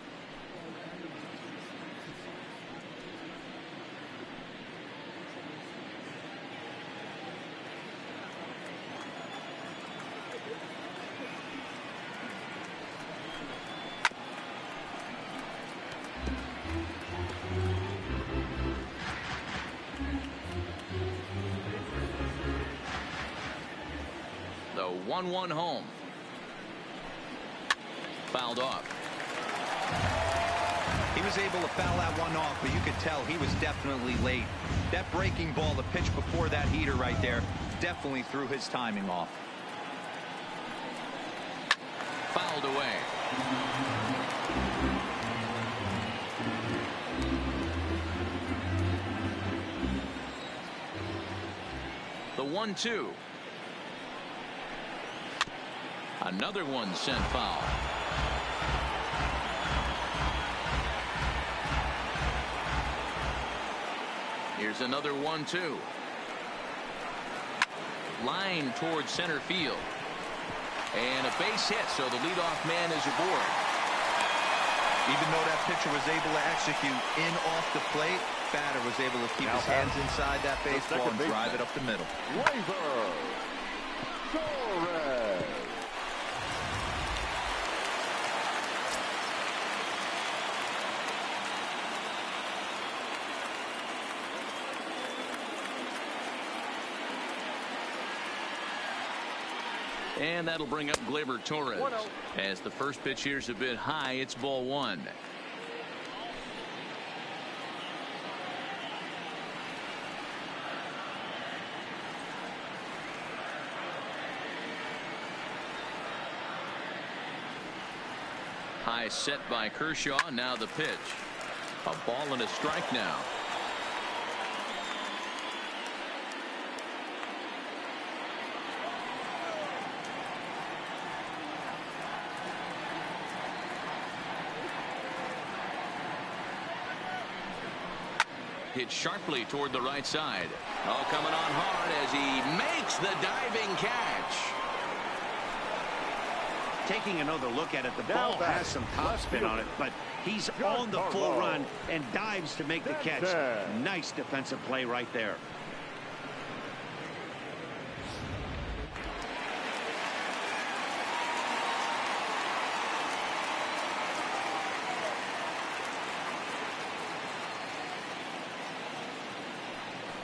The 1-1 home. Fouled off. He was able to foul that one off, but you could tell he was definitely late. That breaking ball, the pitch before that heater right there, definitely threw his timing off. Fouled away. The 1-2. Another one sent foul. Here's another 1-2. Line towards center field. And a base hit, so the leadoff man is aboard. Even though that pitcher was able to execute in off the plate, batter was able to keep his hands inside that baseball and drive it up the middle. And that'll bring up Gleyber Torres. As the first pitch here's a bit high, it's ball one. High set by Kershaw. Now the pitch. A ball and a strike now. Hit sharply toward the right side. Oh, coming on hard as he makes the diving catch. Taking another look at it, the ball has some topspin on it, but he's on the full run and dives to make the catch. Nice defensive play right there.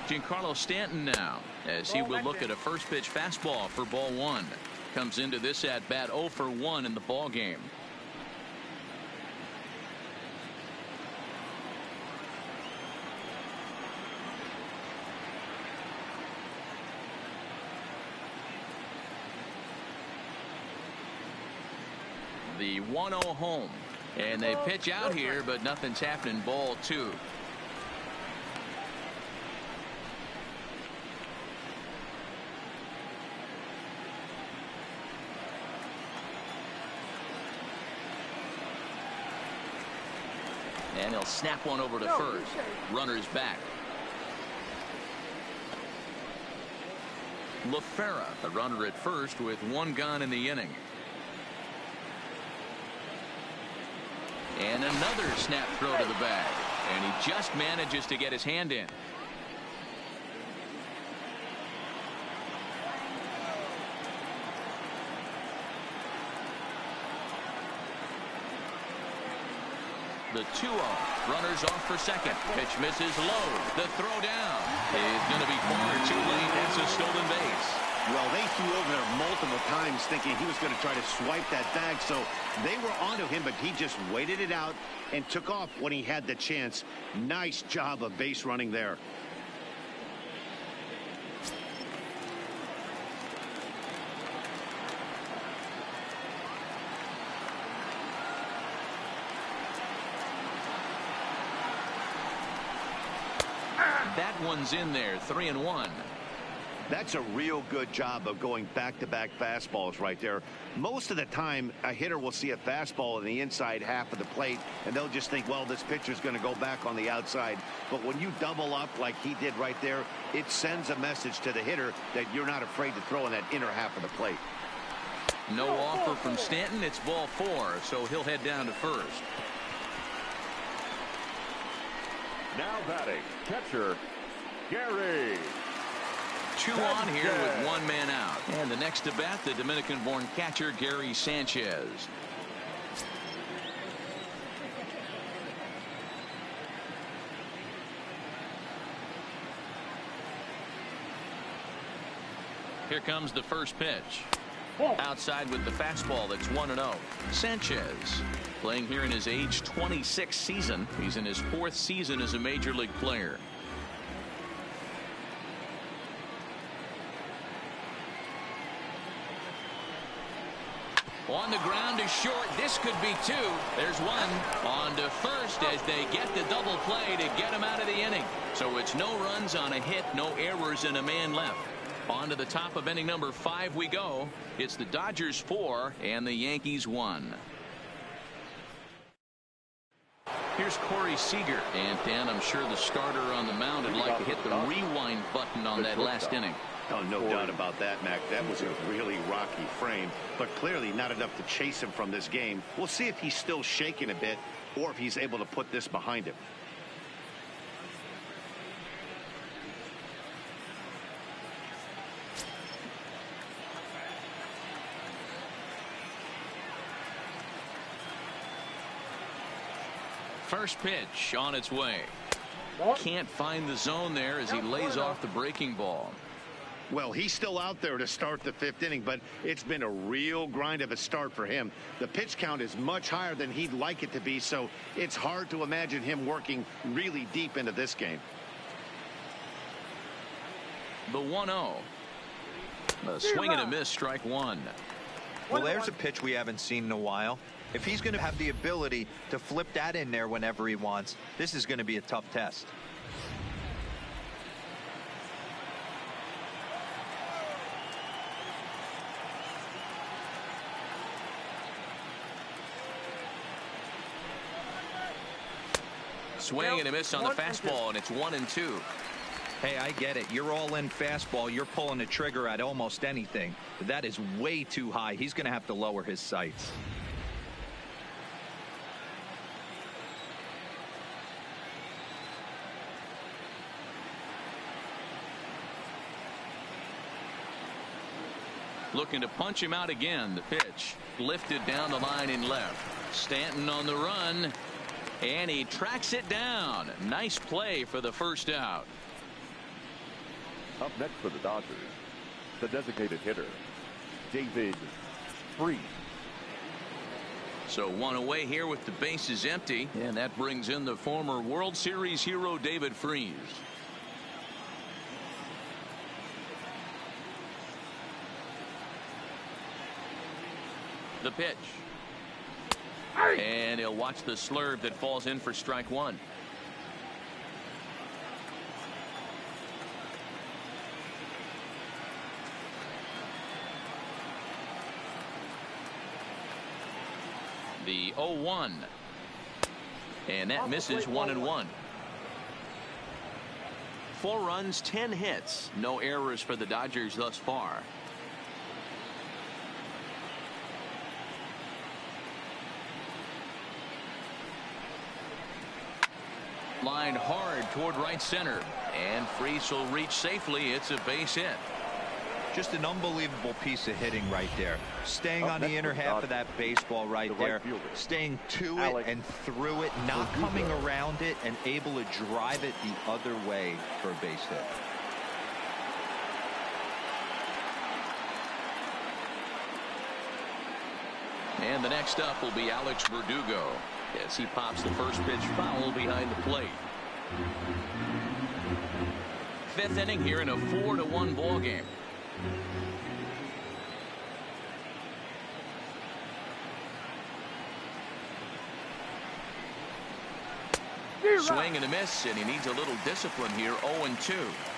Giancarlo Stanton now, as he will look at a first pitch fastball for ball one. Comes into this at bat 0 for 1 in the ball game. The 1-0 home, and they pitch out here, but nothing's happening. Ball two. And he'll snap one over to first. Runner's back. LaFera, the runner at first with one gone in the inning. And another snap throw to the bag. And he just manages to get his hand in. The 2-0. Runners off for second. Pitch misses low. The throw down is going to be far too late. That's a stolen base. Well, they threw over there multiple times thinking he was going to try to swipe that bag, so they were onto him, but he just waited it out and took off when he had the chance. Nice job of base running there. That one's in there. 3-1. That's a real good job of going back-to-back fastballs right there. Most of the time, a hitter will see a fastball in the inside half of the plate, and they'll just think, well, this pitcher's going to go back on the outside. But when you double up like he did right there, it sends a message to the hitter that you're not afraid to throw in that inner half of the plate. No offer from Stanton. It's ball four, so he'll head down to first. Now batting, catcher, Gary. 2 on here with 1 man out. And the next to bat, the Dominican-born catcher, Gary Sanchez. Here comes the first pitch. Outside with the fastball. That's 1-0. Sanchez playing here in his age 26 season. He's in his 4th season as a major league player. On the ground is short. This could be 2. There's 1. On to first as they get the double play to get him out of the inning. So it's no runs on a hit, no errors, and a man left. On to the top of inning number 5 we go. It's the Dodgers 4 and the Yankees 1. Here's Corey Seager. And Dan, I'm sure the starter on the mound would like to hit the rewind button on that last inning. Oh, no doubt about that, Mac. That was a really rocky frame, but clearly not enough to chase him from this game. We'll see if he's still shaking a bit or if he's able to put this behind him. First pitch on its way. Can't find the zone there as he lays off the breaking ball. Well, he's still out there to start the 5th inning, but it's been a real grind of a start for him. The pitch count is much higher than he'd like it to be, so it's hard to imagine him working really deep into this game. The 1-0. A swing and a miss, strike one. Well, there's a pitch we haven't seen in a while. If he's going to have the ability to flip that in there whenever he wants, this is going to be a tough test. Swing and a miss on the fastball, and it's 1-2. Hey, I get it. You're all in fastball. You're pulling the trigger at almost anything. But that is way too high. He's going to have to lower his sights. Looking to punch him out again. The pitch lifted down the line in left. Stanton on the run, and he tracks it down. Nice play for the first out. Up next for the Dodgers, the designated hitter, David Freese. So one away here with the bases empty, and that brings in the former World Series hero David Freese. The pitch. And he'll watch the slurve that falls in for strike one. The 0-1. And that misses 1-1. 4 runs, 10 hits. No errors for the Dodgers thus far. Line hard toward right center, and Freese will reach safely. It's a base hit. Just an unbelievable piece of hitting right there. Staying on the inner half of that baseball right there, staying to it and through it, not coming around it, and able to drive it the other way for a base hit. And the next up will be Alex Verdugo as he pops the first pitch foul behind the plate. 5th inning here in a 4-1 ball game. Swing and a miss, and he needs a little discipline here. 0-2.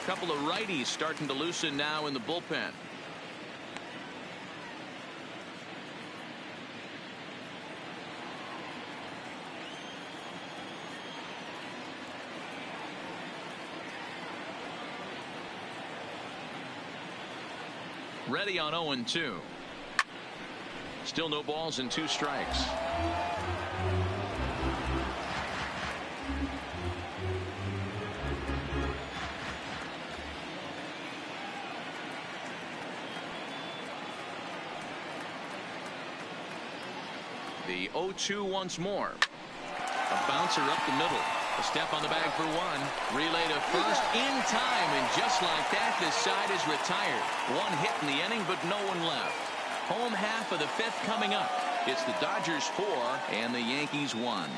Couple of righties starting to loosen now in the bullpen. Ready on 0-2. Still no balls and 2 strikes. The 0-2 once more. A bouncer up the middle. A step on the bag for one. Relay to first in time, and just like that, this side is retired. 1 hit in the inning, but no one left. Home half of the 5th coming up. It's the Dodgers 4 and the Yankees 1.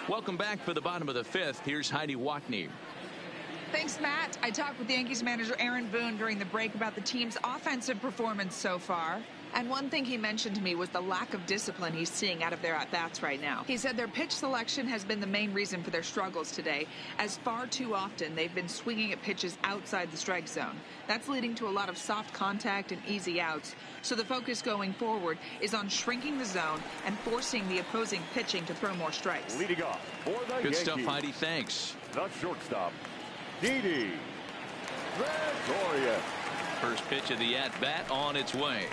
Welcome back for the bottom of the 5th. Here's Heidi Watney. Thanks, Matt. I talked with Yankees manager Aaron Boone during the break about the team's offensive performance so far. And one thing he mentioned to me was the lack of discipline he's seeing out of their at-bats right now. He said their pitch selection has been the main reason for their struggles today, as far too often they've been swinging at pitches outside the strike zone. That's leading to a lot of soft contact and easy outs. So the focus going forward is on shrinking the zone and forcing the opposing pitching to throw more strikes. Leading off for the Good Yankees, stuff, Heidi. Thanks. the shortstop, Didi Gregorius. First pitch of the at-bat on its way.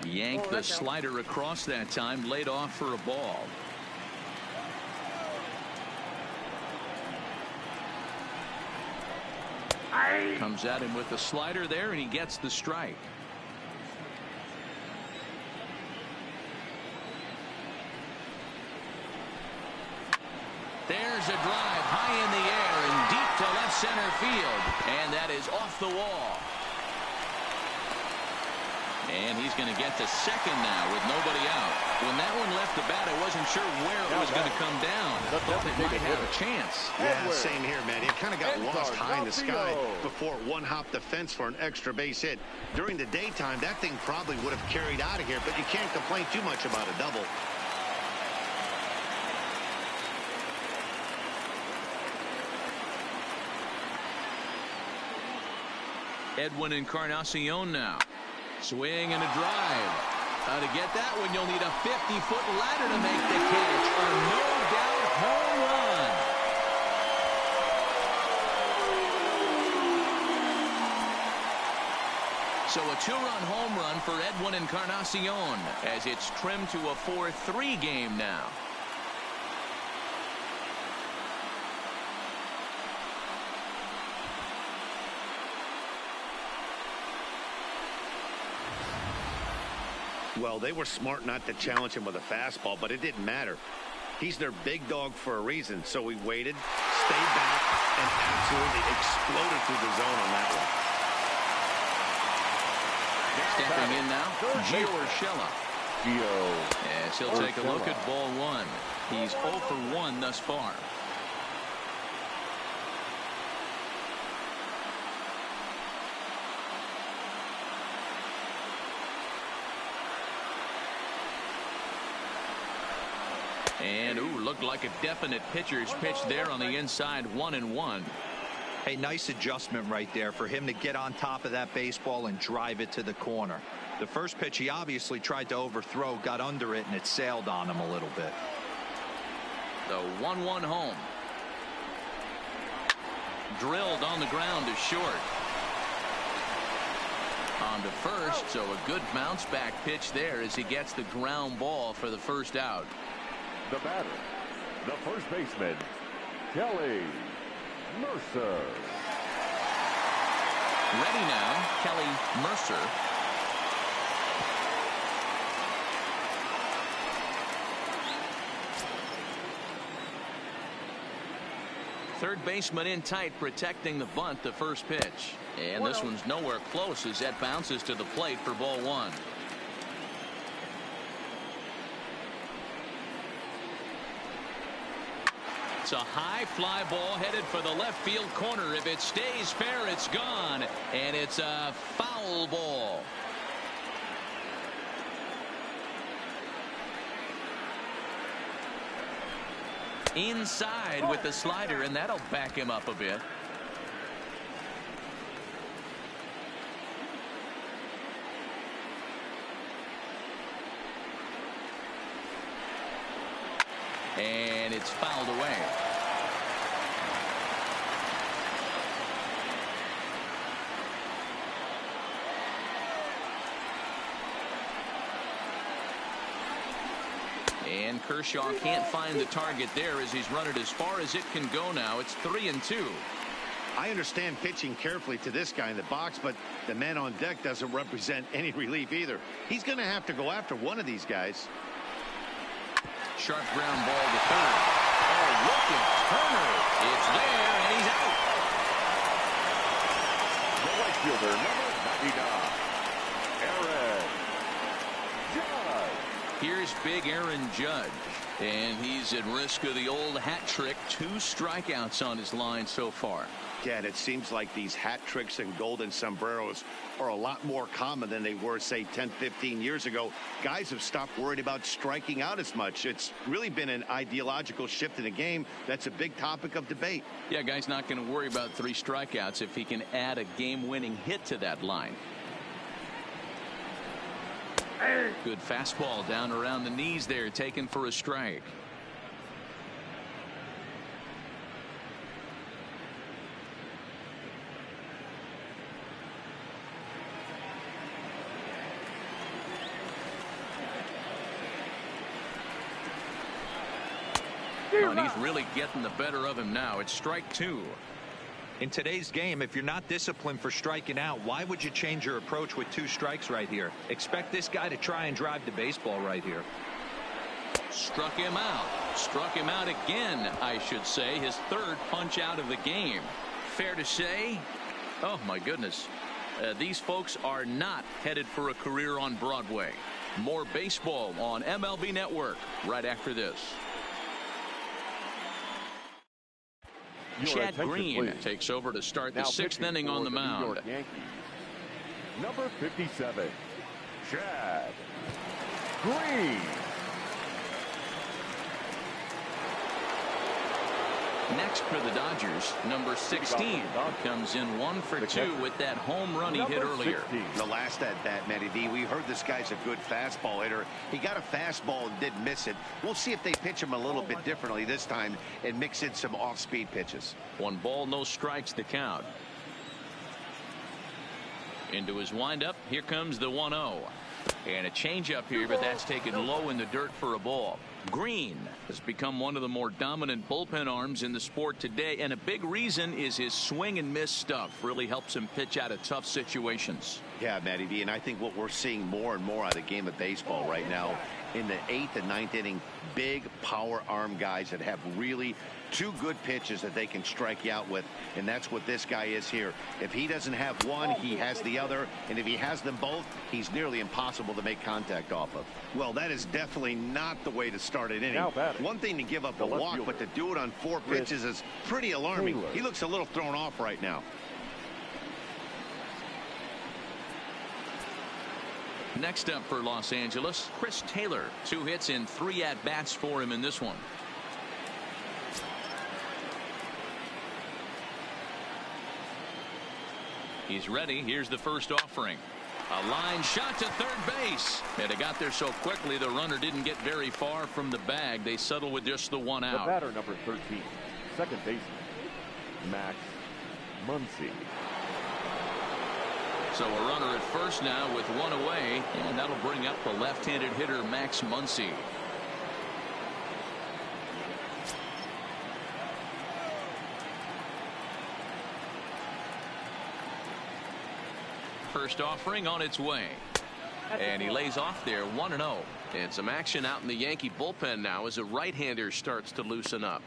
Yanked the slider across that time, laid off for a ball. Comes at him with the slider there, and he gets the strike. There's a drive high in the air and deep to left center field, and that is off the wall. And he's going to get to second now with nobody out. When that one left the bat, I wasn't sure where it was going to come down. I thought they might have a chance. Yeah, same here, man. It kind of got lost high in the sky before it one-hopped the fence for an extra base hit. During the daytime, that thing probably would have carried out of here, but you can't complain too much about a double. Edwin Encarnacion now. Swing and a drive. To get that one, you'll need a 50-foot ladder to make the catch. A no-doubt home run. So a two-run home run for Edwin Encarnacion as it's trimmed to a 4-3 game now. Well, they were smart not to challenge him with a fastball, but it didn't matter. He's their big dog for a reason, so he waited, stayed back, and absolutely exploded through the zone on that one. Stepping in now, Gio Urshela. Yes, he'll take a look at ball one. He's 0 for 1 thus far. And, looked like a definite pitcher's pitch there on the inside, 1-1. Hey, nice adjustment right there for him to get on top of that baseball and drive it to the corner. The first pitch he obviously tried to overthrow, got under it, and it sailed on him a little bit. The 1-1 home. Drilled on the ground to short. On to first, so a good bounce back pitch there as he gets the ground ball for the first out. The batter, the first baseman, Kelly Mercer. Ready now, Kelly Mercer. Third baseman in tight, protecting the bunt, the first pitch. And this one's nowhere close as that bounces to the plate for ball one. It's a high fly ball headed for the left field corner. If it stays fair, it's gone. And it's a foul ball. Inside with the slider, and that'll back him up a bit. And it's fouled away. And Kershaw can't find the target there as he's run it as far as it can go now. It's 3-2. I understand pitching carefully to this guy in the box, but the man on deck doesn't represent any relief either. He's going to have to go after one of these guys. Sharp ground ball to third. Oh, look at Turner. It's there, and he's out. The right fielder, number 99, Aaron Judge. Here's big Aaron Judge, and he's at risk of the old hat trick. 2 strikeouts on his line so far. Yeah, and it seems like these hat tricks and golden sombreros are a lot more common than they were, say, 10, 15 years ago. Guys have stopped worrying about striking out as much. It's really been an ideological shift in the game. That's a big topic of debate. Yeah, guy's not going to worry about 3 strikeouts if he can add a game-winning hit to that line. Good fastball down around the knees there, taken for a strike. Oh, and he's really getting the better of him now. It's strike 2. In today's game, if you're not disciplined for striking out, why would you change your approach with 2 strikes right here? Expect this guy to try and drive the baseball right here. Struck him out. Struck him out again, I should say. His 3rd punch out of the game. Fair to say? Oh, my goodness. These folks are not headed for a career on Broadway. More baseball on MLB Network right after this. Chad Green takes over to start the 6th inning on the mound. Number 57, Chad Green. Next for the Dodgers, number 16 comes in 1 for 2 with that home run he hit earlier. The last at bat, Matty D, we heard this guy's a good fastball hitter. He got a fastball and didn't miss it. We'll see if they pitch him a little bit differently this time and mix in some off-speed pitches. 1 ball, no strikes the count. Into his windup, here comes the 1-0. And a changeup here, but that's taken low in the dirt for a ball. Green has become one of the more dominant bullpen arms in the sport today, and a big reason is his swing and miss stuff. Really helps him pitch out of tough situations. Yeah, Matty D, and I think what we're seeing more and more out of the game of baseball right now, in the 8th and 9th inning, big power arm guys that have really 2 good pitches that they can strike you out with, and that's what this guy is here. If he doesn't have one, he has the other, and if he has them both, he's nearly impossible to make contact off of. Well, that is definitely not the way to start an inning. One thing to give up a walk, but to do it on 4 pitches is pretty alarming. He looks a little thrown off right now. Next up for Los Angeles, Chris Taylor. 2 hits in 3 at-bats for him in this one. He's ready. Here's the first offering. A line shot to third base. And it got there so quickly the runner didn't get very far from the bag. They settle with just the 1 out. The batter, number 13, second baseman, Max Muncy. So a runner at first now with 1 away, and that'll bring up the left-handed hitter Max Muncy. First offering on its way, and he lays off there 1-0. And some action out in the Yankee bullpen now as a right-hander starts to loosen up.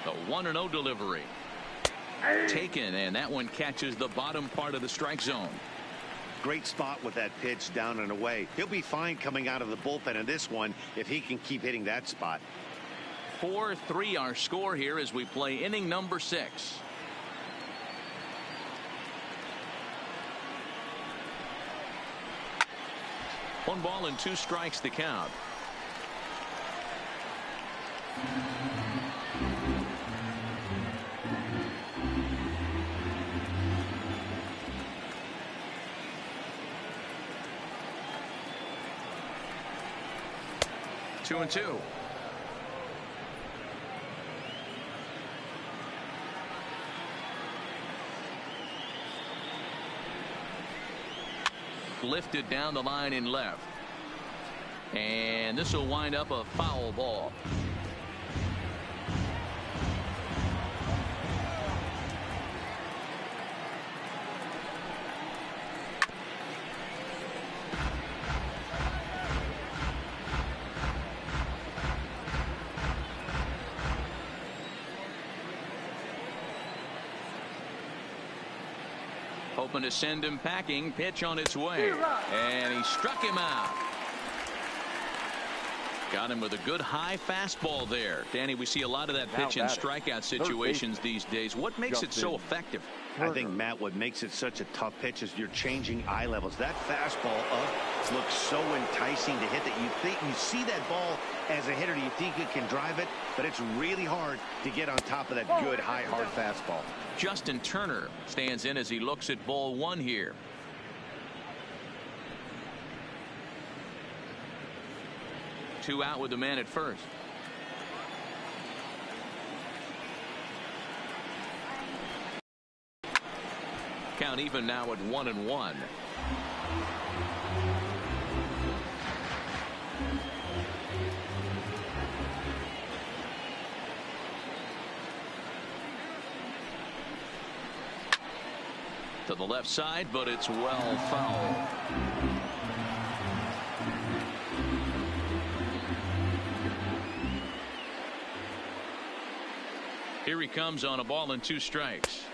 The 1-0 delivery taken, and that one catches the bottom part of the strike zone. Great spot with that pitch down and away. He'll be fine coming out of the bullpen in this one if he can keep hitting that spot. 4-3 our score here as we play inning number 6. One ball and 2 strikes the count. Two and 2. Lifted down the line in left. And this will wind up a foul ball. hoping to send him packing. Pitch on its way. And he struck him out. Got him with a good high fastball there. Danny, we see a lot of that pitch in strikeout situations these days. What makes it so effective? I think, Matt, what makes it such a tough pitch is you're changing eye levels. That fastball up looks so enticing to hit that you see that ball as a hitter, you think you can drive it, but it's really hard to get on top of that good high hard fastball. Justin Turner stands in as he looks at ball one here. Two out with the man at first. Count even now at 1-1. To the left side, but it's well fouled. Here he comes on a ball and 2 strikes.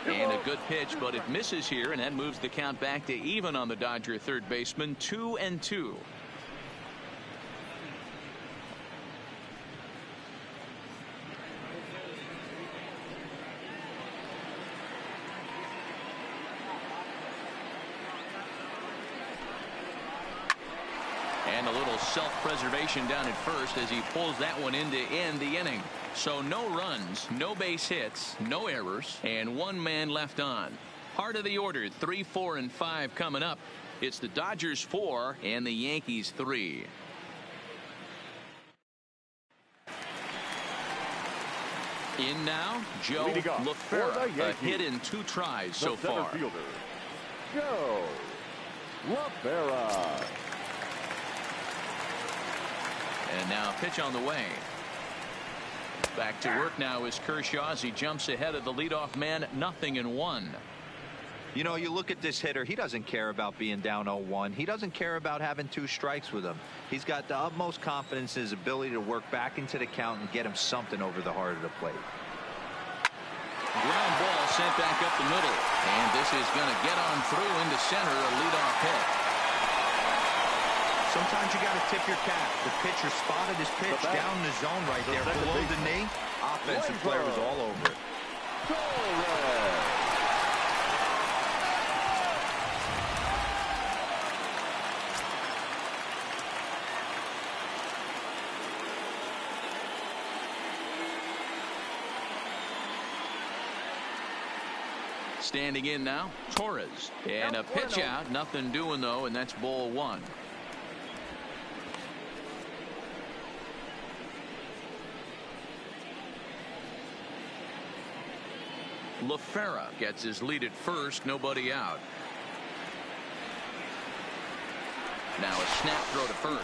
And a good pitch, but it misses here, and that moves the count back to even on the Dodger third baseman, 2-2. And a little self-preservation down at first as he pulls that one in to end the inning. So no runs, no base hits, no errors, and 1 man left on. Heart of the order, 3, 4, and 5 coming up. It's the Dodgers 4 and the Yankees 3. In now, Joe LaFerra, a hit in 2 tries so far. Fielder, Joe LaFerra. And now pitch on the way. Back to work now is Kershaw as he jumps ahead of the leadoff man, 0-1. You know, you look at this hitter, he doesn't care about being down 0-1. He doesn't care about having 2 strikes with him. He's got the utmost confidence in his ability to work back into the count and get him something over the heart of the plate. Ground ball sent back up the middle. And this is going to get on through into center, a leadoff hit. Sometimes you got to tip your cap. The pitcher spotted his pitch down in the zone right there below the knee. Offensive player was all over it. Standing in now, Torres. And a pitch out. Nothing doing, though, and that's ball 1. LaFerra gets his lead at first, nobody out. Now a snap throw to first,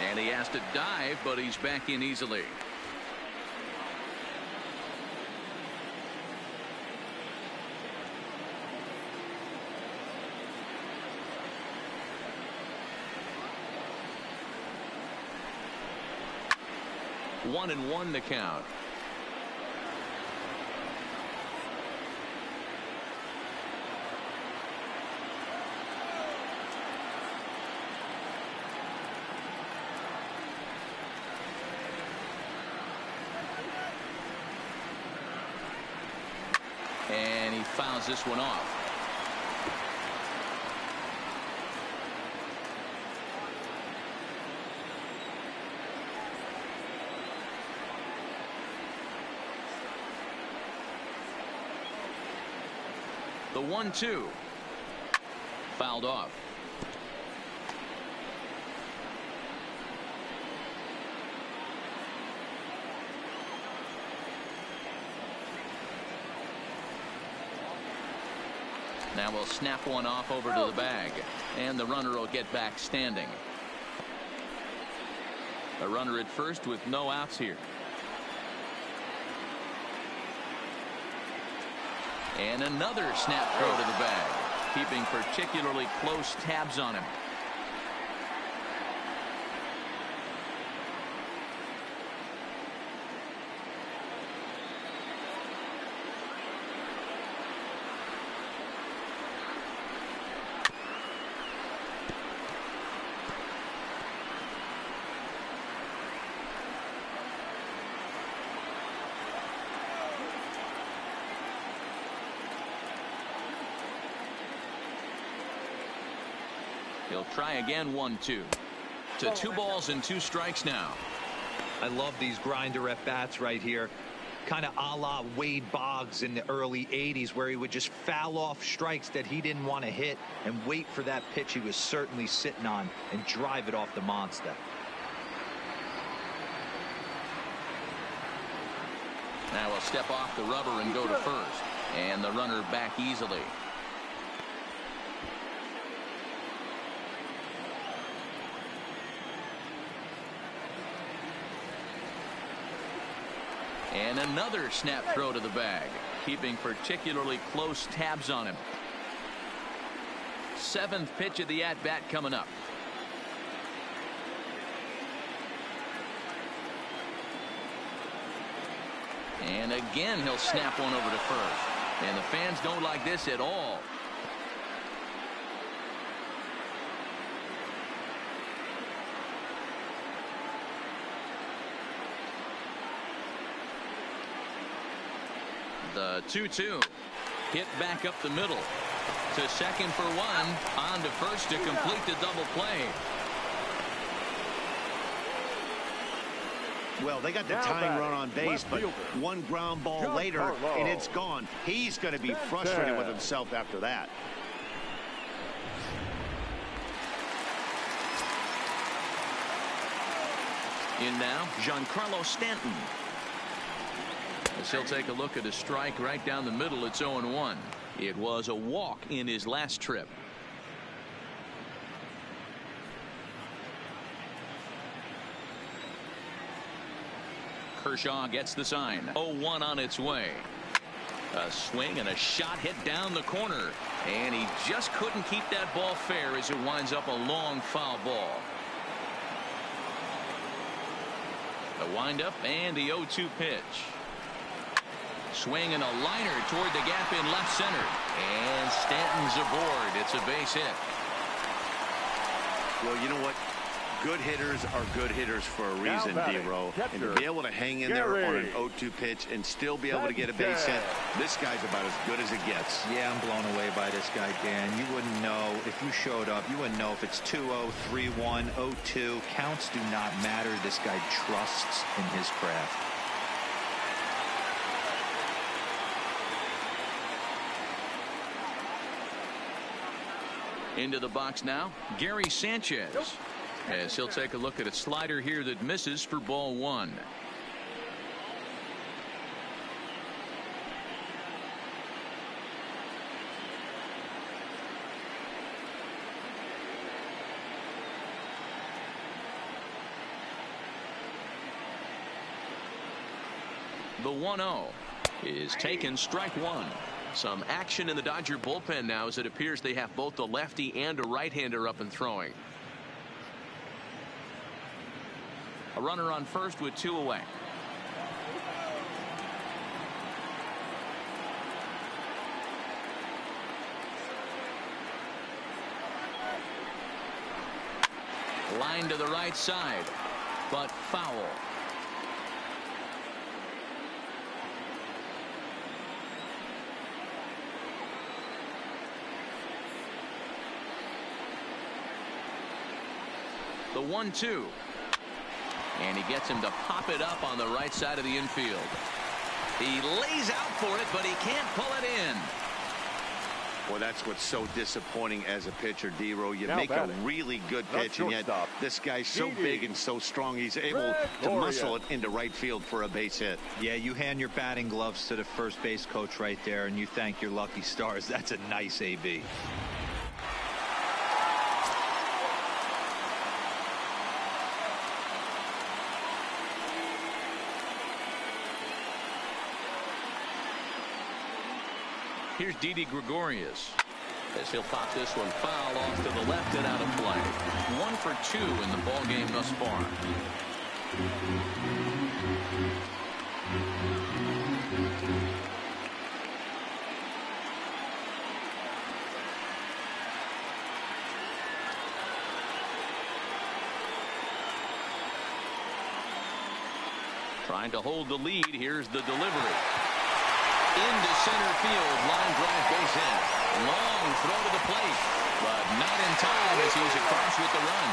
and he has to dive, but he's back in easily. One and one to count. And he fouls this one off. The 1-2 fouled off. Now we'll snap one off over to the bag, and the runner will get back standing. A runner at first with no outs here. And another snap throw to the bag, keeping particularly close tabs on him. He'll try again. 1-2 to 2 balls and 2 strikes now. I love these grinder at bats right here. Kind of a la Wade Boggs in the early 80s, where he would just foul off strikes that he didn't want to hit and wait for that pitch he was certainly sitting on and drive it off the monster. Now he'll step off the rubber and go to first, and the runner back easily. And another snap throw to the bag, keeping particularly close tabs on him. 7th pitch of the at-bat coming up. And again, he'll snap one over to first. And the fans don't like this at all. The 2-2 hit back up the middle to second for 1, on to first to complete the double play. Well, they got the tying run on base, but one ground ball later and it's gone. He's going to be frustrated with himself after that. In now, Giancarlo Stanton. As he'll take a look at a strike right down the middle. It's 0-1. It was a walk in his last trip. Kershaw gets the sign. 0-1 on its way. A swing and a shot hit down the corner, and he just couldn't keep that ball fair as it winds up a long foul ball. The windup and the 0-2 pitch. Swing and a liner toward the gap in left center, and Stanton's aboard. It's a base hit. Well, you know what? Good hitters are good hitters for a reason, D-Row. And to be able to hang in there on an 0-2 pitch and still be able to get a base hit, this guy's about as good as it gets. Yeah, I'm blown away by this guy, Dan. You wouldn't know if you showed up. You wouldn't know if it's 2-0, 3-1, 0-2. Counts do not matter. This guy trusts in his craft. Into the box now, Gary Sanchez. As he'll take a look at a slider here that misses for ball 1. The 1-0 is taken, strike 1. Some action in the Dodger bullpen now, as it appears they have both a lefty and a right-hander up and throwing. A runner on first with 2 away. Line to the right side, but foul. The 1-2. And he gets him to pop it up on the right side of the infield. He lays out for it, but he can't pull it in. Well, that's what's so disappointing as a pitcher, D-Row. You make a really good pitch, and yet this guy's so big and so strong, he's able to muscle it into right field for a base hit. Yeah, you hand your batting gloves to the first base coach right there, and you thank your lucky stars. That's a nice AB. Here's Didi Gregorius, as he'll pop this one foul off to the left and out of play. 1 for 2 in the ball game thus far. Trying to hold the lead. Here's the delivery. Into center field. Line drive base hit. Long throw to the plate. But not in time as he's across with the run.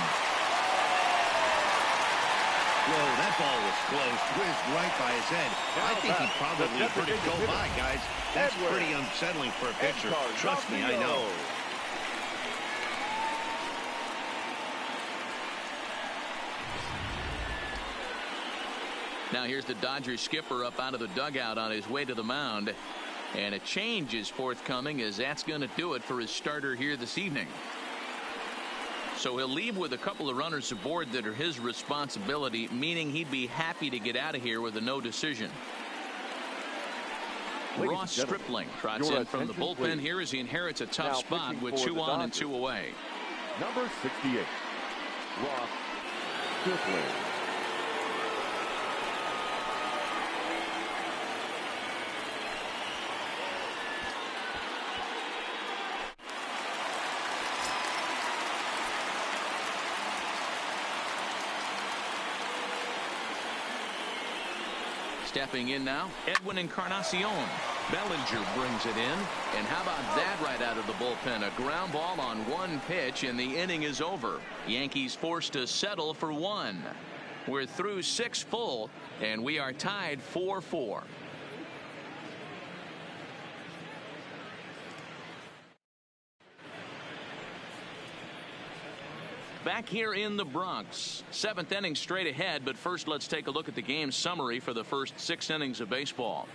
Whoa, that ball was close. Whizzed right by his head. I think he probably heard it go by, guys. That's pretty unsettling for a pitcher. Trust me, I know. Now here's the Dodgers skipper up out of the dugout on his way to the mound. And a change is forthcoming, as that's going to do it for his starter here this evening. So he'll leave with a couple of runners aboard that are his responsibility, meaning he'd be happy to get out of here with a no decision. Ross Stripling trots in from the bullpen here as he inherits a tough spot with 2 on and 2 away. Number 68, Ross Stripling. Stepping in now, Edwin Encarnacion. Bellinger brings it in. And how about that right out of the bullpen? A ground ball on 1 pitch, and the inning is over. Yankees forced to settle for 1. We're through 6 full, and we are tied 4-4. Back here in the Bronx, 7th inning straight ahead, but first let's take a look at the game summary for the first 6 innings of baseball.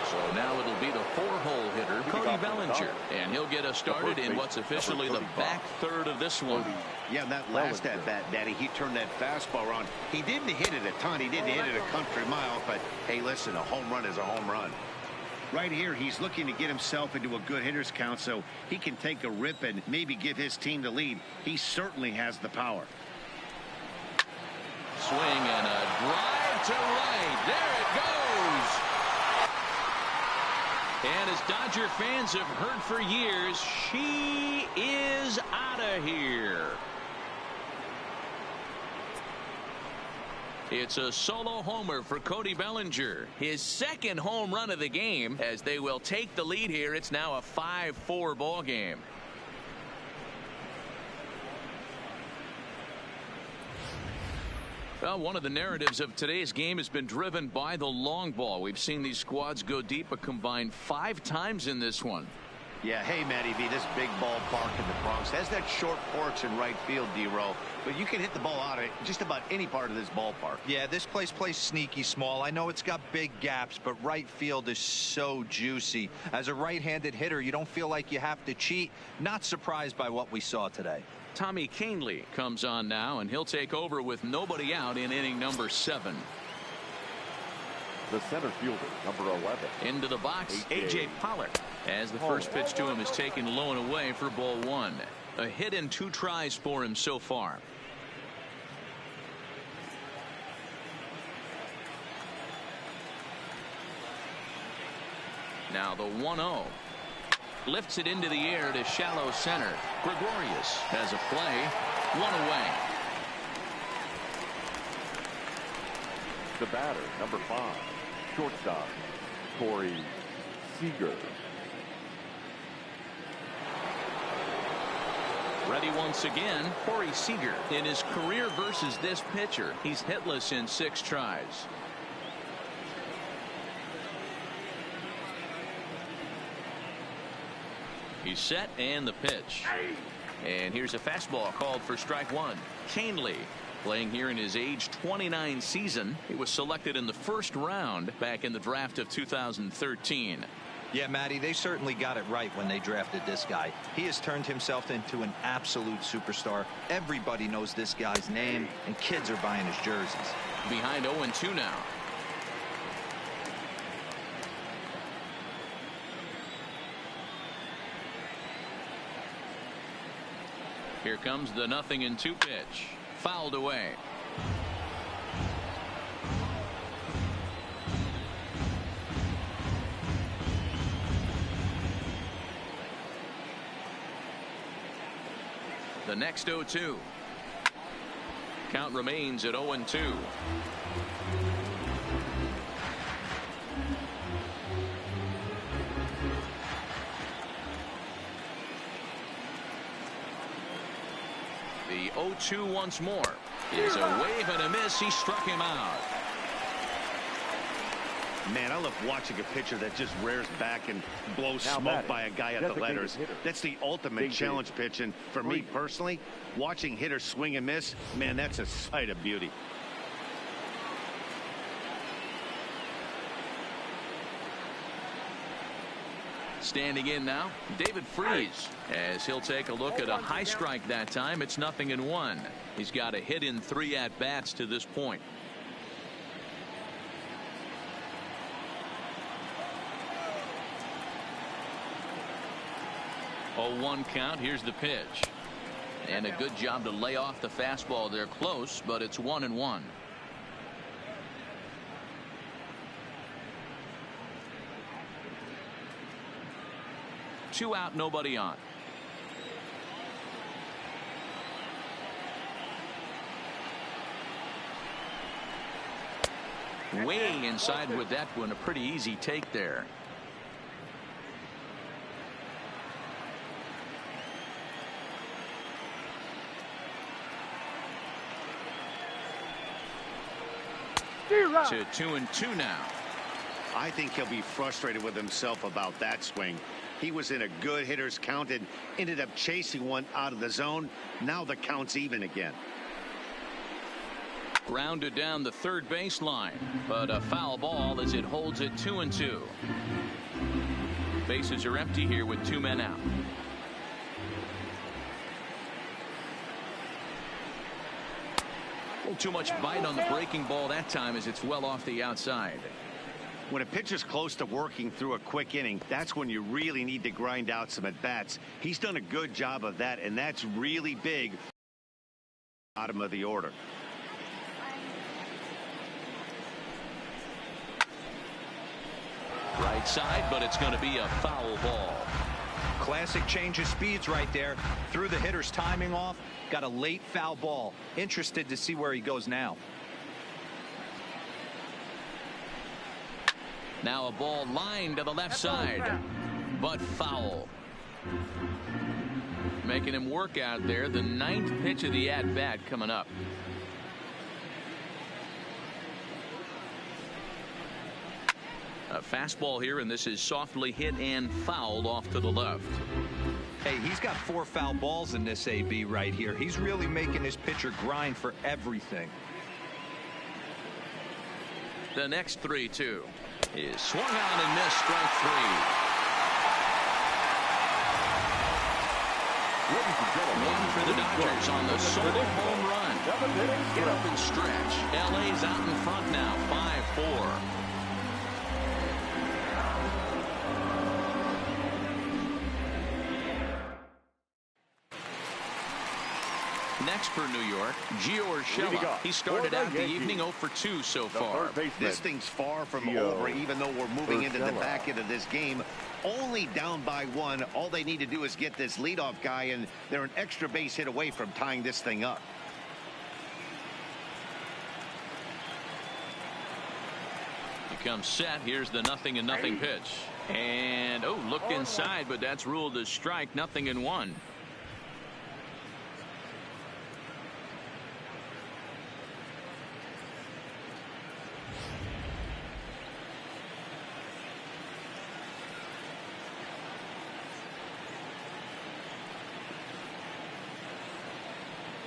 So now it'll be the 4-hole hitter, Cody Bellinger, and he'll get us started in what's officially the back third of this one. Yeah, that last at bat, Daddy, he turned that fastball around. He didn't hit it a ton. He didn't hit it a country mile, but hey, listen, a home run is a home run. Right here, he's looking to get himself into a good hitter's count so he can take a rip and maybe give his team the lead. He certainly has the power. Swing and a drive to right. There it goes. And as Dodger fans have heard for years, she is out of here. It's a solo homer for Cody Bellinger, his 2nd home run of the game, as they will take the lead here. It's now a 5-4 ball game. Well, one of the narratives of today's game has been driven by the long ball. We've seen these squads go deep a combined 5 times in this one. Yeah, hey, Matty V, this big ballpark in the Bronx has that short porch in right field, D-Row, but you can hit the ball out of just about any part of this ballpark. Yeah, this place plays sneaky small. I know it's got big gaps, but right field is so juicy. As a right-handed hitter, you don't feel like you have to cheat. Not surprised by what we saw today. Tommy Kahnle comes on now, and he'll take over with nobody out in inning number 7. The center fielder, number 11. Into the box, A.J. Pollock, as the first pitch to him is taken low and away for ball 1. A hit and 2 tries for him so far. Now the 1-0. Lifts it into the air to shallow center. Gregorius has a play. 1 away. The batter, number 5. Shortstop, Corey Seager. Ready once again, Corey Seager. In his career versus this pitcher, he's hitless in 6 tries. He's set, and the pitch. And here's a fastball called for strike 1. Kahnle, playing here in his age 29 season. He was selected in the 1st round back in the draft of 2013. Yeah, Matty, they certainly got it right when they drafted this guy. He has turned himself into an absolute superstar. Everybody knows this guy's name, and kids are buying his jerseys. Behind 0-2 now. Here comes the 0-2 pitch. Fouled away. The next 0-2. Count remains at 0-2. The 0-2 once more. Is a wave and a miss. He struck him out. Man, I love watching a pitcher that just rears back and blows smoke by a guy at the letters. That's the ultimate challenge pitch. And for me personally, watching hitters swing and miss, man, that's a sight of beauty. Standing in now, David Freese, as he'll take a look at a high strike that time. It's 0-1. He's got a hit in 3 at-bats to this point. 0-1 count. Here's the pitch. And a good job to lay off the fastball. They're close, but it's 1-1. Two out, nobody on. Way inside with that one. A pretty easy take there. To 2-2 now. I think he'll be frustrated with himself about that swing. He was in a good hitter's count and ended up chasing one out of the zone. Now the count's even again. Grounded down the third baseline, but a foul ball as it holds it 2-2. Bases are empty here with 2 men out. Too much bite on the breaking ball that time as it's well off the outside. When a pitcher's close to working through a quick inning, that's when you really need to grind out some at-bats. He's done a good job of that, and that's really big. Bottom of the order. Right side, but it's going to be a foul ball. Classic change of speeds right there. Threw the hitter's timing off. Got a late foul ball. Interested to see where he goes now. Now a ball lined to the left side, but foul. Making him work out there. The 9th pitch of the at-bat coming up. A fastball here, and this is softly hit and fouled off to the left. Hey, he's got 4 foul balls in this AB right here. He's really making his pitcher grind for everything. The next 3-2 is swung on and missed, strike 3. One for the Dodgers on the solo home run. Get up and stretch. LA's out in front now, 5-4. Next for New York, Gio Urshela. He started out the evening 0 for 2 so far. This thing's far from over, even though we're moving into the back end of this game. Only down by 1. All they need to do is get this leadoff guy, and they're an extra base hit away from tying this thing up. He comes set. Here's the 0-0 pitch. And, oh, looked inside, but that's ruled a strike. 0-1.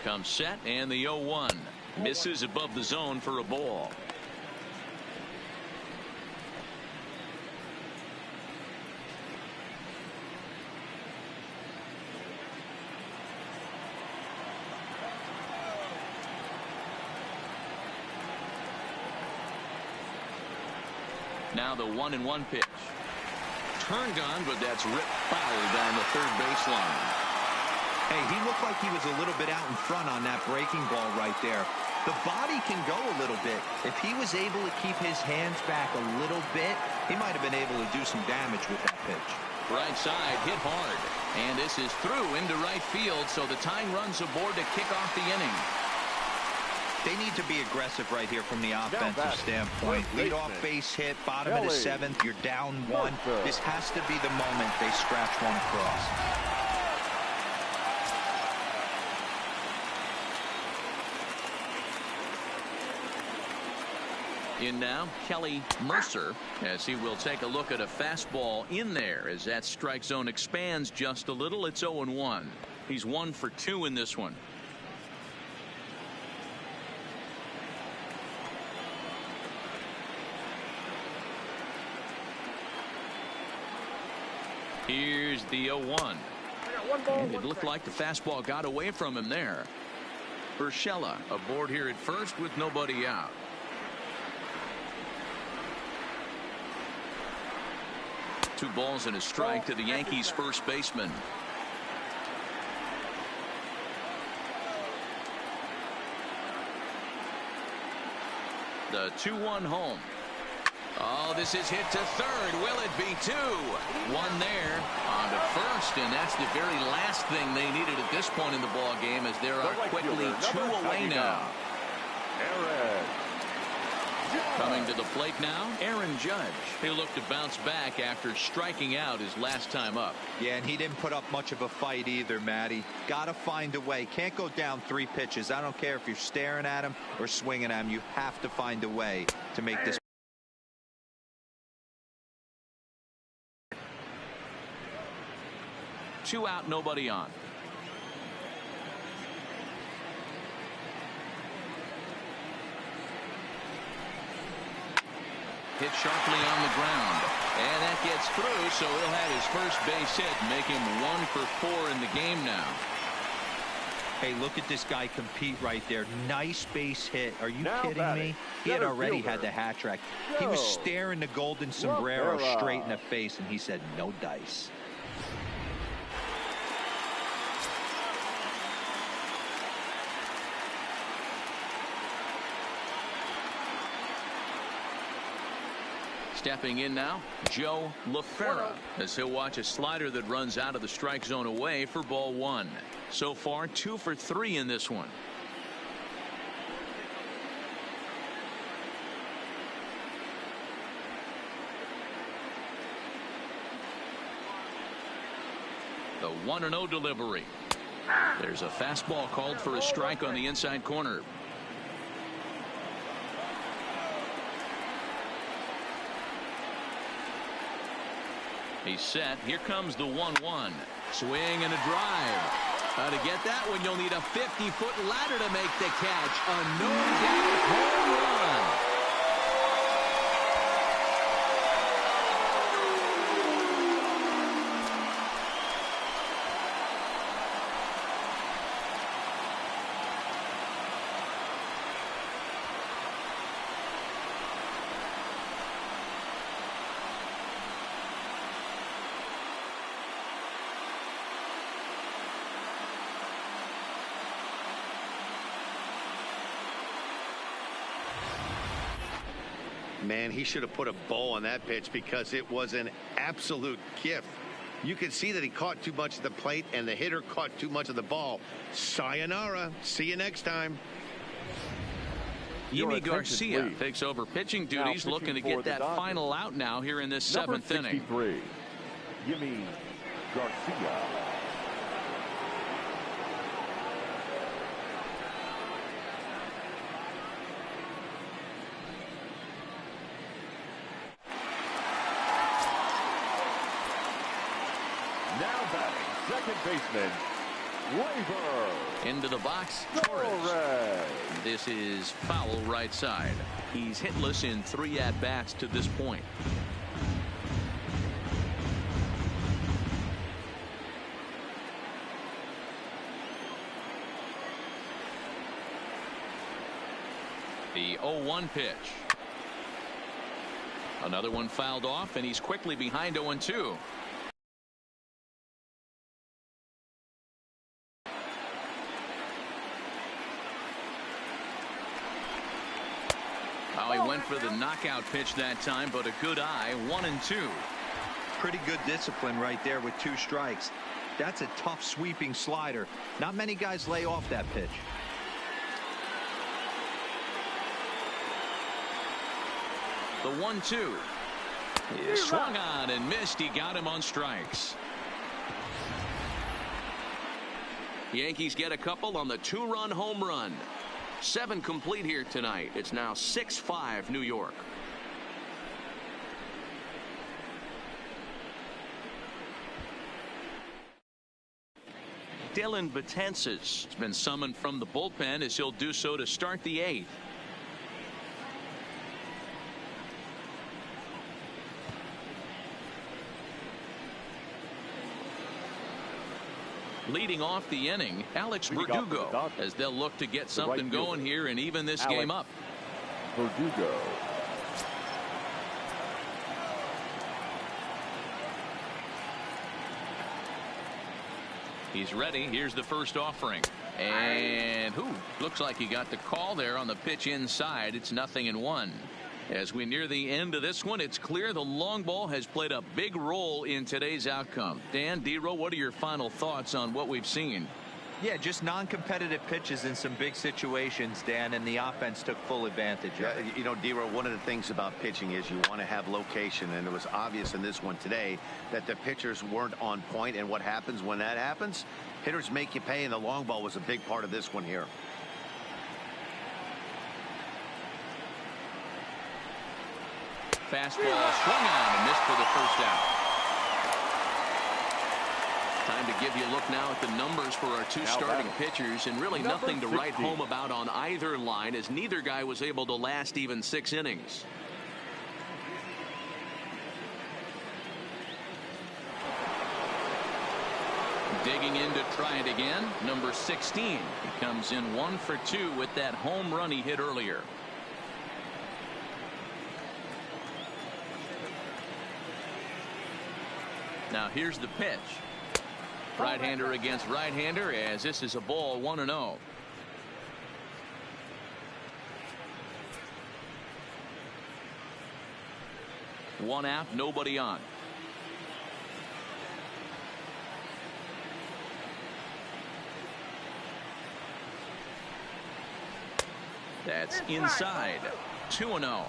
Comes set, and the 0-1 misses above the zone for a ball. Now the 1-1 pitch. Turned on, but that's ripped foul down the third baseline. Hey, he looked like he was a little bit out in front on that breaking ball right there. The body can go a little bit. If he was able to keep his hands back a little bit, he might have been able to do some damage with that pitch. Right side, hit hard. And this is through into right field, so the tying run's aboard to kick off the inning. They need to be aggressive right here from the offensive standpoint. Lead off base hit, bottom of the seventh. You're down one. This has to be the moment they scratch one across. In now, Kelly Mercer, as he will take a look at a fastball in there as that strike zone expands just a little. It's 0-1. He's 1 for 2 in this one. Here's the 0-1. And it looked like the fastball got away from him there. Urshela aboard here at first with nobody out. Two balls and a strike to the Yankees first baseman. The 2-1 home. Oh, this is hit to third. Will it be 2? One there on to first, and that's the very last thing they needed at this point in the ball game, as there are quickly 2 away now. Coming to the plate now, Aaron Judge. He'll look to bounce back after striking out his last time up. Yeah, and he didn't put up much of a fight either, Matty. Got to find a way. Can't go down 3 pitches. I don't care if you're staring at him or swinging at him. You have to find a way to make this. Two out, nobody on. Hit sharply on the ground, and that gets through, so he'll have his first base hit, make him 1 for 4 in the game now. Hey, look at this guy compete right there. Nice base hit. Are you kidding me? He had already had the hat trick. He was staring the golden sombrero straight in the face, and he said, no dice. Stepping in now, Joe LaFerra, as he'll watch a slider that runs out of the strike zone away for ball 1. So far, 2 for 3 in this one. The 1-0 delivery. There's a fastball called for a strike on the inside corner. He's set. Here comes the 1-1. Swing and a drive. To get that one, you'll need a 50-foot ladder to make the catch. A no-doubt home run. Man, he should have put a bow on that pitch because it was an absolute gift. You could see that he caught too much at the plate and the hitter caught too much of the ball. Sayonara. See you next time. Yimi Garcia takes over pitching duties, looking to get that final out now here in this 7th inning. Yimi Garcia. Now batting, second baseman, Weaver. Into the box, Torres. This is foul right side. He's hitless in 3 at-bats to this point. The 0-1 pitch. Another one fouled off, and he's quickly behind 0-2. Oh, he went for the knockout pitch that time, but a good eye. 1-2. Pretty good discipline right there with 2 strikes. That's a tough sweeping slider. Not many guys lay off that pitch. The 1-2. He swung on and missed. He got him on strikes. Yankees get a couple on the 2-run home run. 7 complete here tonight. It's now 6-5 New York. Dylan Betances has been summoned from the bullpen as he'll do so to start the 8th. Leading off the inning, Alex Verdugo, as they'll look to get something going here and even this game up. Verdugo. He's ready. Here's the first offering. And looks like he got the call there on the pitch inside. It's 0-1. As we near the end of this one, it's clear the long ball has played a big role in today's outcome. Dan, D-Row, what are your final thoughts on what we've seen? Yeah, just non-competitive pitches in some big situations, Dan, and the offense took full advantage of it. You know, D-Row, one of the things about pitching is you want to have location, and it was obvious in this one today that the pitchers weren't on point, and what happens when that happens? Hitters make you pay, and the long ball was a big part of this one here. Fastball swung on and missed for the first out. Time to give you a look now at the numbers for our 2 starting pitchers, and really nothing to write home about on either line, as neither guy was able to last even 6 innings. Digging in to try it again, number 16. He comes in 1 for 2 with that home run he hit earlier. Now here's the pitch. Right-hander against right-hander, as this is a ball, 1-0. One out, nobody on. That's inside. 2-0.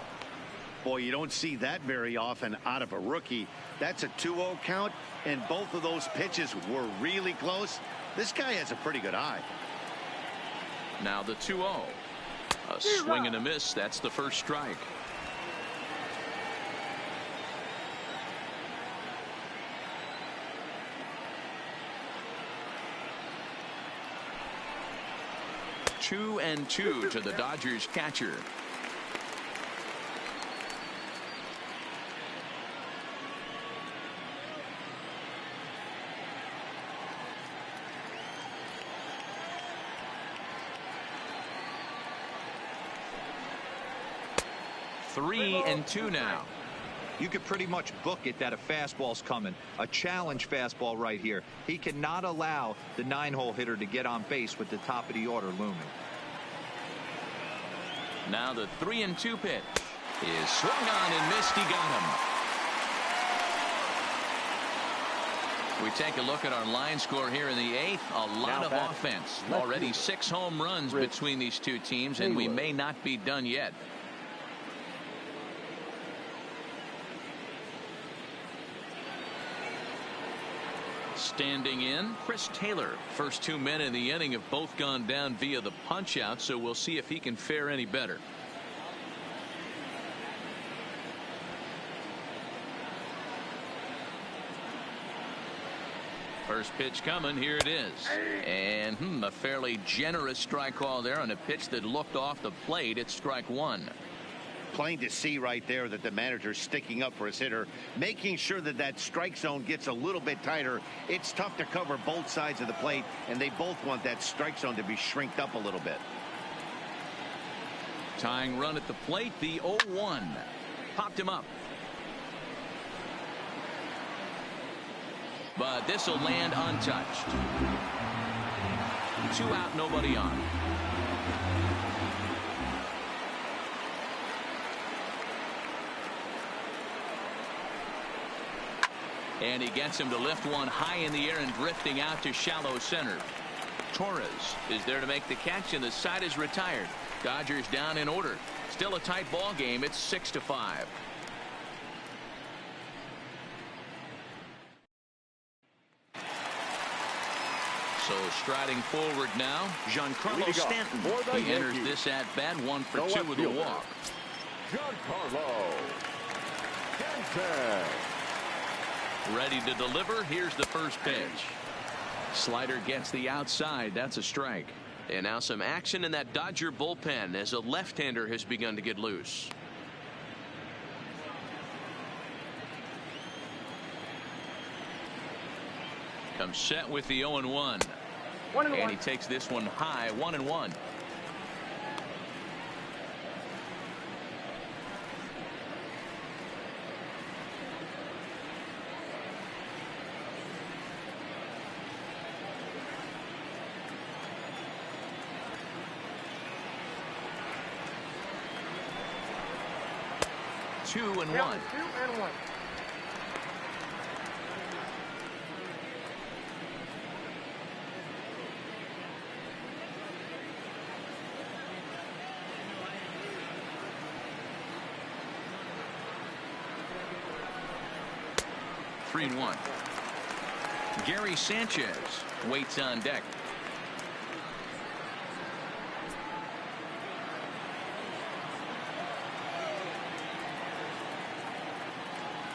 Boy, you don't see that very often out of a rookie. That's a 2-0 count, and both of those pitches were really close. This guy has a pretty good eye. Now the 2-0. A swing and a miss. That's the first strike. Two and 2 to the Dodgers catcher. Three and 2 now. You could pretty much book it that a fastball's coming. A challenge fastball right here. He cannot allow the 9-hole hitter to get on base with the top of the order looming. Now the 3-2 pitch is swung on and missed. He got him. We take a look at our line score here in the 8th. A lot of offense. Already 6 home runs between these two teams, and we may not be done yet. Standing in, Chris Taylor. First 2 men in the inning have both gone down via the punch out, so we'll see if he can fare any better. First pitch coming. Here it is. And a fairly generous strike call there on a pitch that looked off the plate. It's strike 1. Plain to see right there that the manager's sticking up for his hitter, making sure that that strike zone gets a little bit tighter. It's tough to cover both sides of the plate, and they both want that strike zone to be shrinked up a little bit. Tying run at the plate, the 0-1. Popped him up. But this will land untouched. 2 out, nobody on. And he gets him to lift one high in the air and drifting out to shallow center. Torres is there to make the catch, and the side is retired. Dodgers down in order. Still a tight ball game. It's 6-5. So striding forward now, Giancarlo Stanton. He enters this at bat 1 for 2 with a walk. Giancarlo Stanton. Ready to deliver. Here's the first pitch. Slider gets the outside. That's a strike. And now some action in that Dodger bullpen as a left-hander has begun to get loose. Comes set with the 0-1. And he takes this one high, 1-1. Two and one. 3-1. Gary Sanchez waits on deck.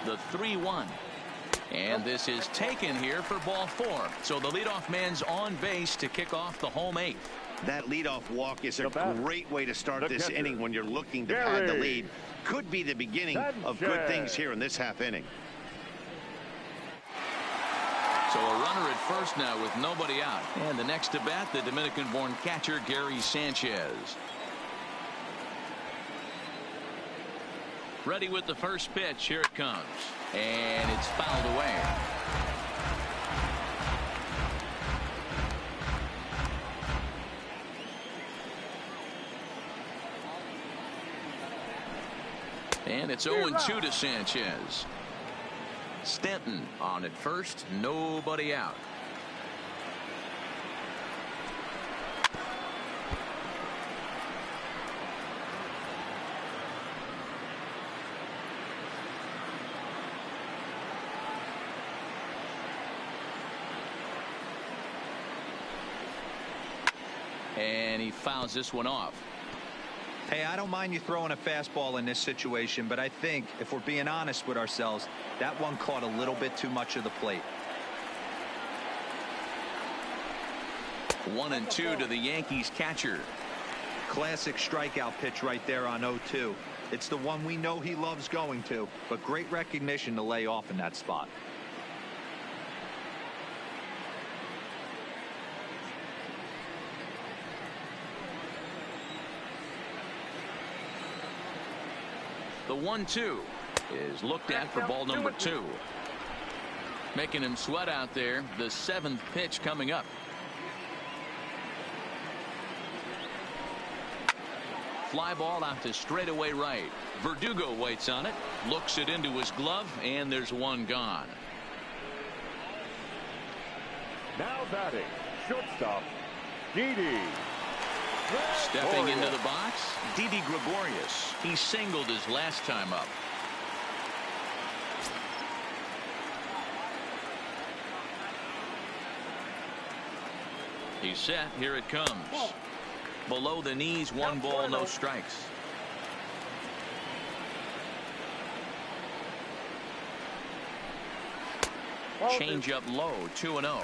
The 3-1. And this is taken here for ball 4. So the leadoff man's on base to kick off the home 8th. That leadoff walk is a great way to start this inning when you're looking to pad the lead. Could be the beginning of good things here in this half inning. So a runner at first now with nobody out. And the next to bat, the Dominican-born catcher Gary Sanchez. Ready with the first pitch. Here it comes. And it's fouled away. And it's 0-2 to Sanchez. Stanton on at first. Nobody out. And he fouls this one off. Hey, I don't mind you throwing a fastball in this situation, but I think if we're being honest with ourselves, that one caught a little bit too much of the plate. 1-2 to the Yankees catcher. Classic strikeout pitch right there on 0-2. It's the one we know he loves going to, but great recognition to lay off in that spot. The 1-2 is looked at for ball number 2. Making him sweat out there. The 7th pitch coming up. Fly ball out to straightaway right. Verdugo waits on it. Looks it into his glove. And there's one gone. Now batting, shortstop, Didi. Stepping into the box, Didi Gregorius. He singled his last time up. He's set. Here it comes. Below the knees, 1 ball, no strikes. Change up low, 2-0.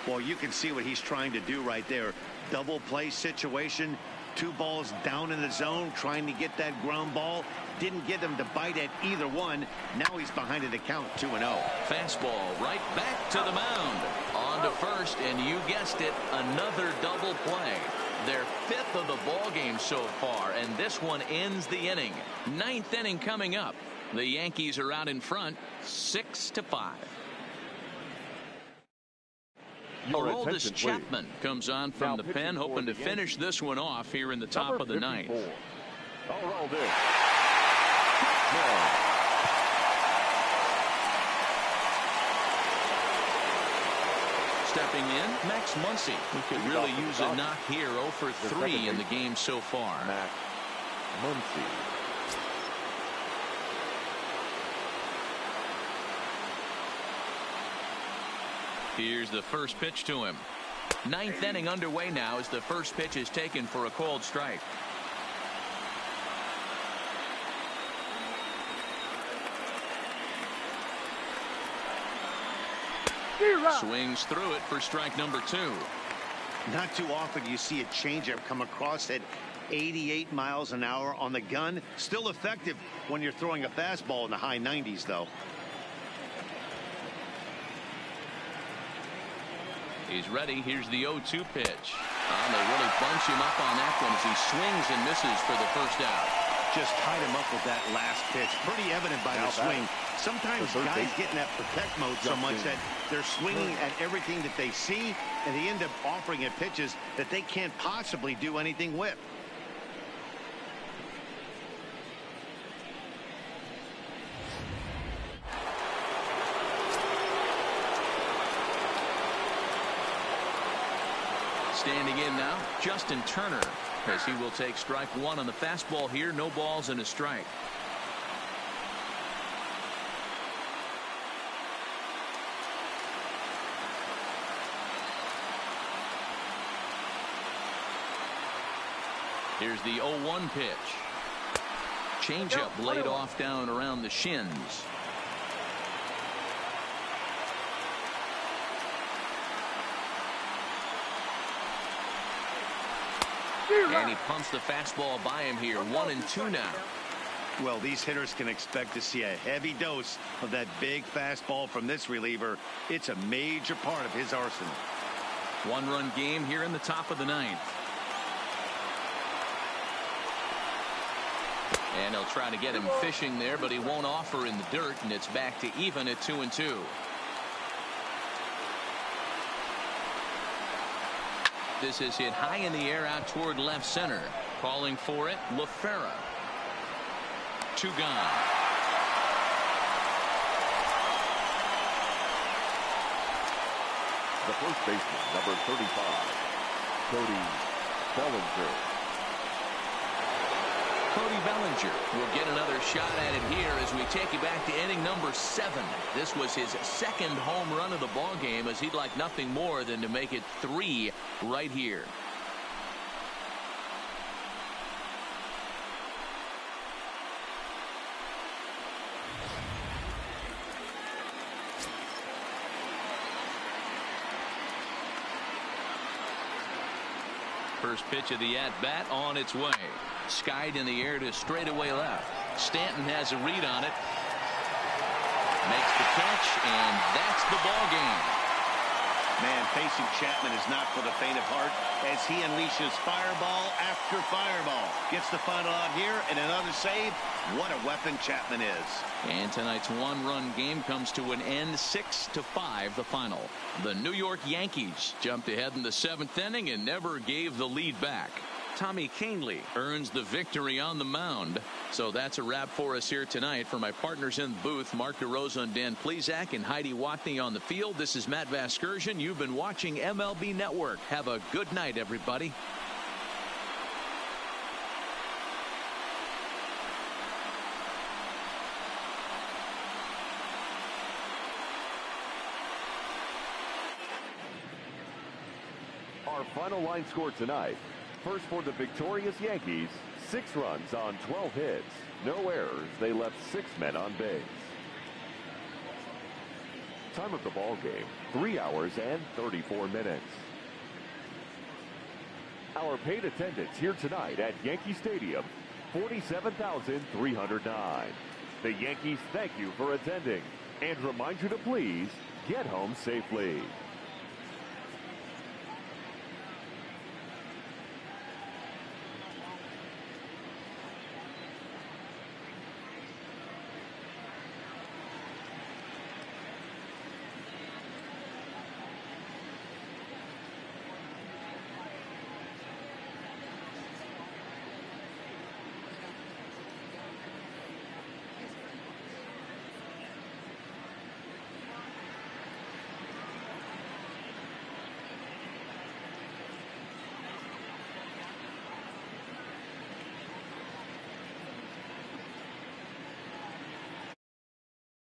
Well, you can see what he's trying to do right there. Double play situation. 2 balls down in the zone, trying to get that ground ball. Didn't get him to bite at either one. Now he's behind at the count, 2-0. Fastball right back to the mound. On to first, and you guessed it, another double play. Their 5th of the ball game so far, and this one ends the inning. 9th inning coming up. The Yankees are out in front, 6-5. Aroldis Chapman comes on from the pen, hoping to finish this one off here in the top of the 9th. Stepping in, Max Muncy. We could really use a knock here. 0 for 3 in the game so far. Muncy. Here's the first pitch to him. Ninth inning underway now as the first pitch is taken for a called strike. Swings through it for strike number 2. Not too often you see a changeup come across at 88 miles an hour on the gun. Still effective when you're throwing a fastball in the high 90s, though. He's ready. Here's the 0-2 pitch. They really bunch him up on that one as he swings and misses for the first out. Just tied him up with that last pitch. Pretty evident by the swing. Sometimes guys get in that protect mode so much that they're swinging at everything that they see, and they end up offering at pitches that they can't possibly do anything with. Standing in now, Justin Turner, as he will take strike 1 on the fastball here. No balls and a strike. Here's the 0-1 pitch. Changeup laid off down around the shins. And he pumps the fastball by him here. 1-2 now. Well, these hitters can expect to see a heavy dose of that big fastball from this reliever. It's a major part of his arsenal. 1-run game here in the top of the 9th. And he'll try to get him fishing there, but he won't offer in the dirt, and it's back to even at 2-2. This is hit high in the air out toward left center. Calling for it, LaFera. 2 gone. The first baseman, number 35, Cody Bellinger. Cody Bellinger will get another shot at it here as we take you back to inning number 7. This was his second home run of the ball game, as he'd like nothing more than to make it 3 right here. First pitch of the at-bat on its way. Skied in the air to straightaway left. Stanton has a read on it. Makes the catch, and that's the ball game. Man, facing Chapman is not for the faint of heart as he unleashes fireball after fireball. Gets the final out here and another save. What a weapon Chapman is. And tonight's 1-run game comes to an end, 6-5 the final. The New York Yankees jumped ahead in the 7th inning and never gave the lead back. Tommy Kahnle earns the victory on the mound. So that's a wrap for us here tonight. For my partners in the booth, Mark DeRosa and Dan Plesac, and Heidi Watney on the field, this is Matt Vasgersian. You've been watching MLB Network. Have a good night, everybody. Our final line score tonight. First for the victorious Yankees, 6 runs on 12 hits. No errors. They left 6 men on base. Time of the ball game, 3 hours and 34 minutes. Our paid attendance here tonight at Yankee Stadium, 47,309. The Yankees thank you for attending and remind you to please get home safely.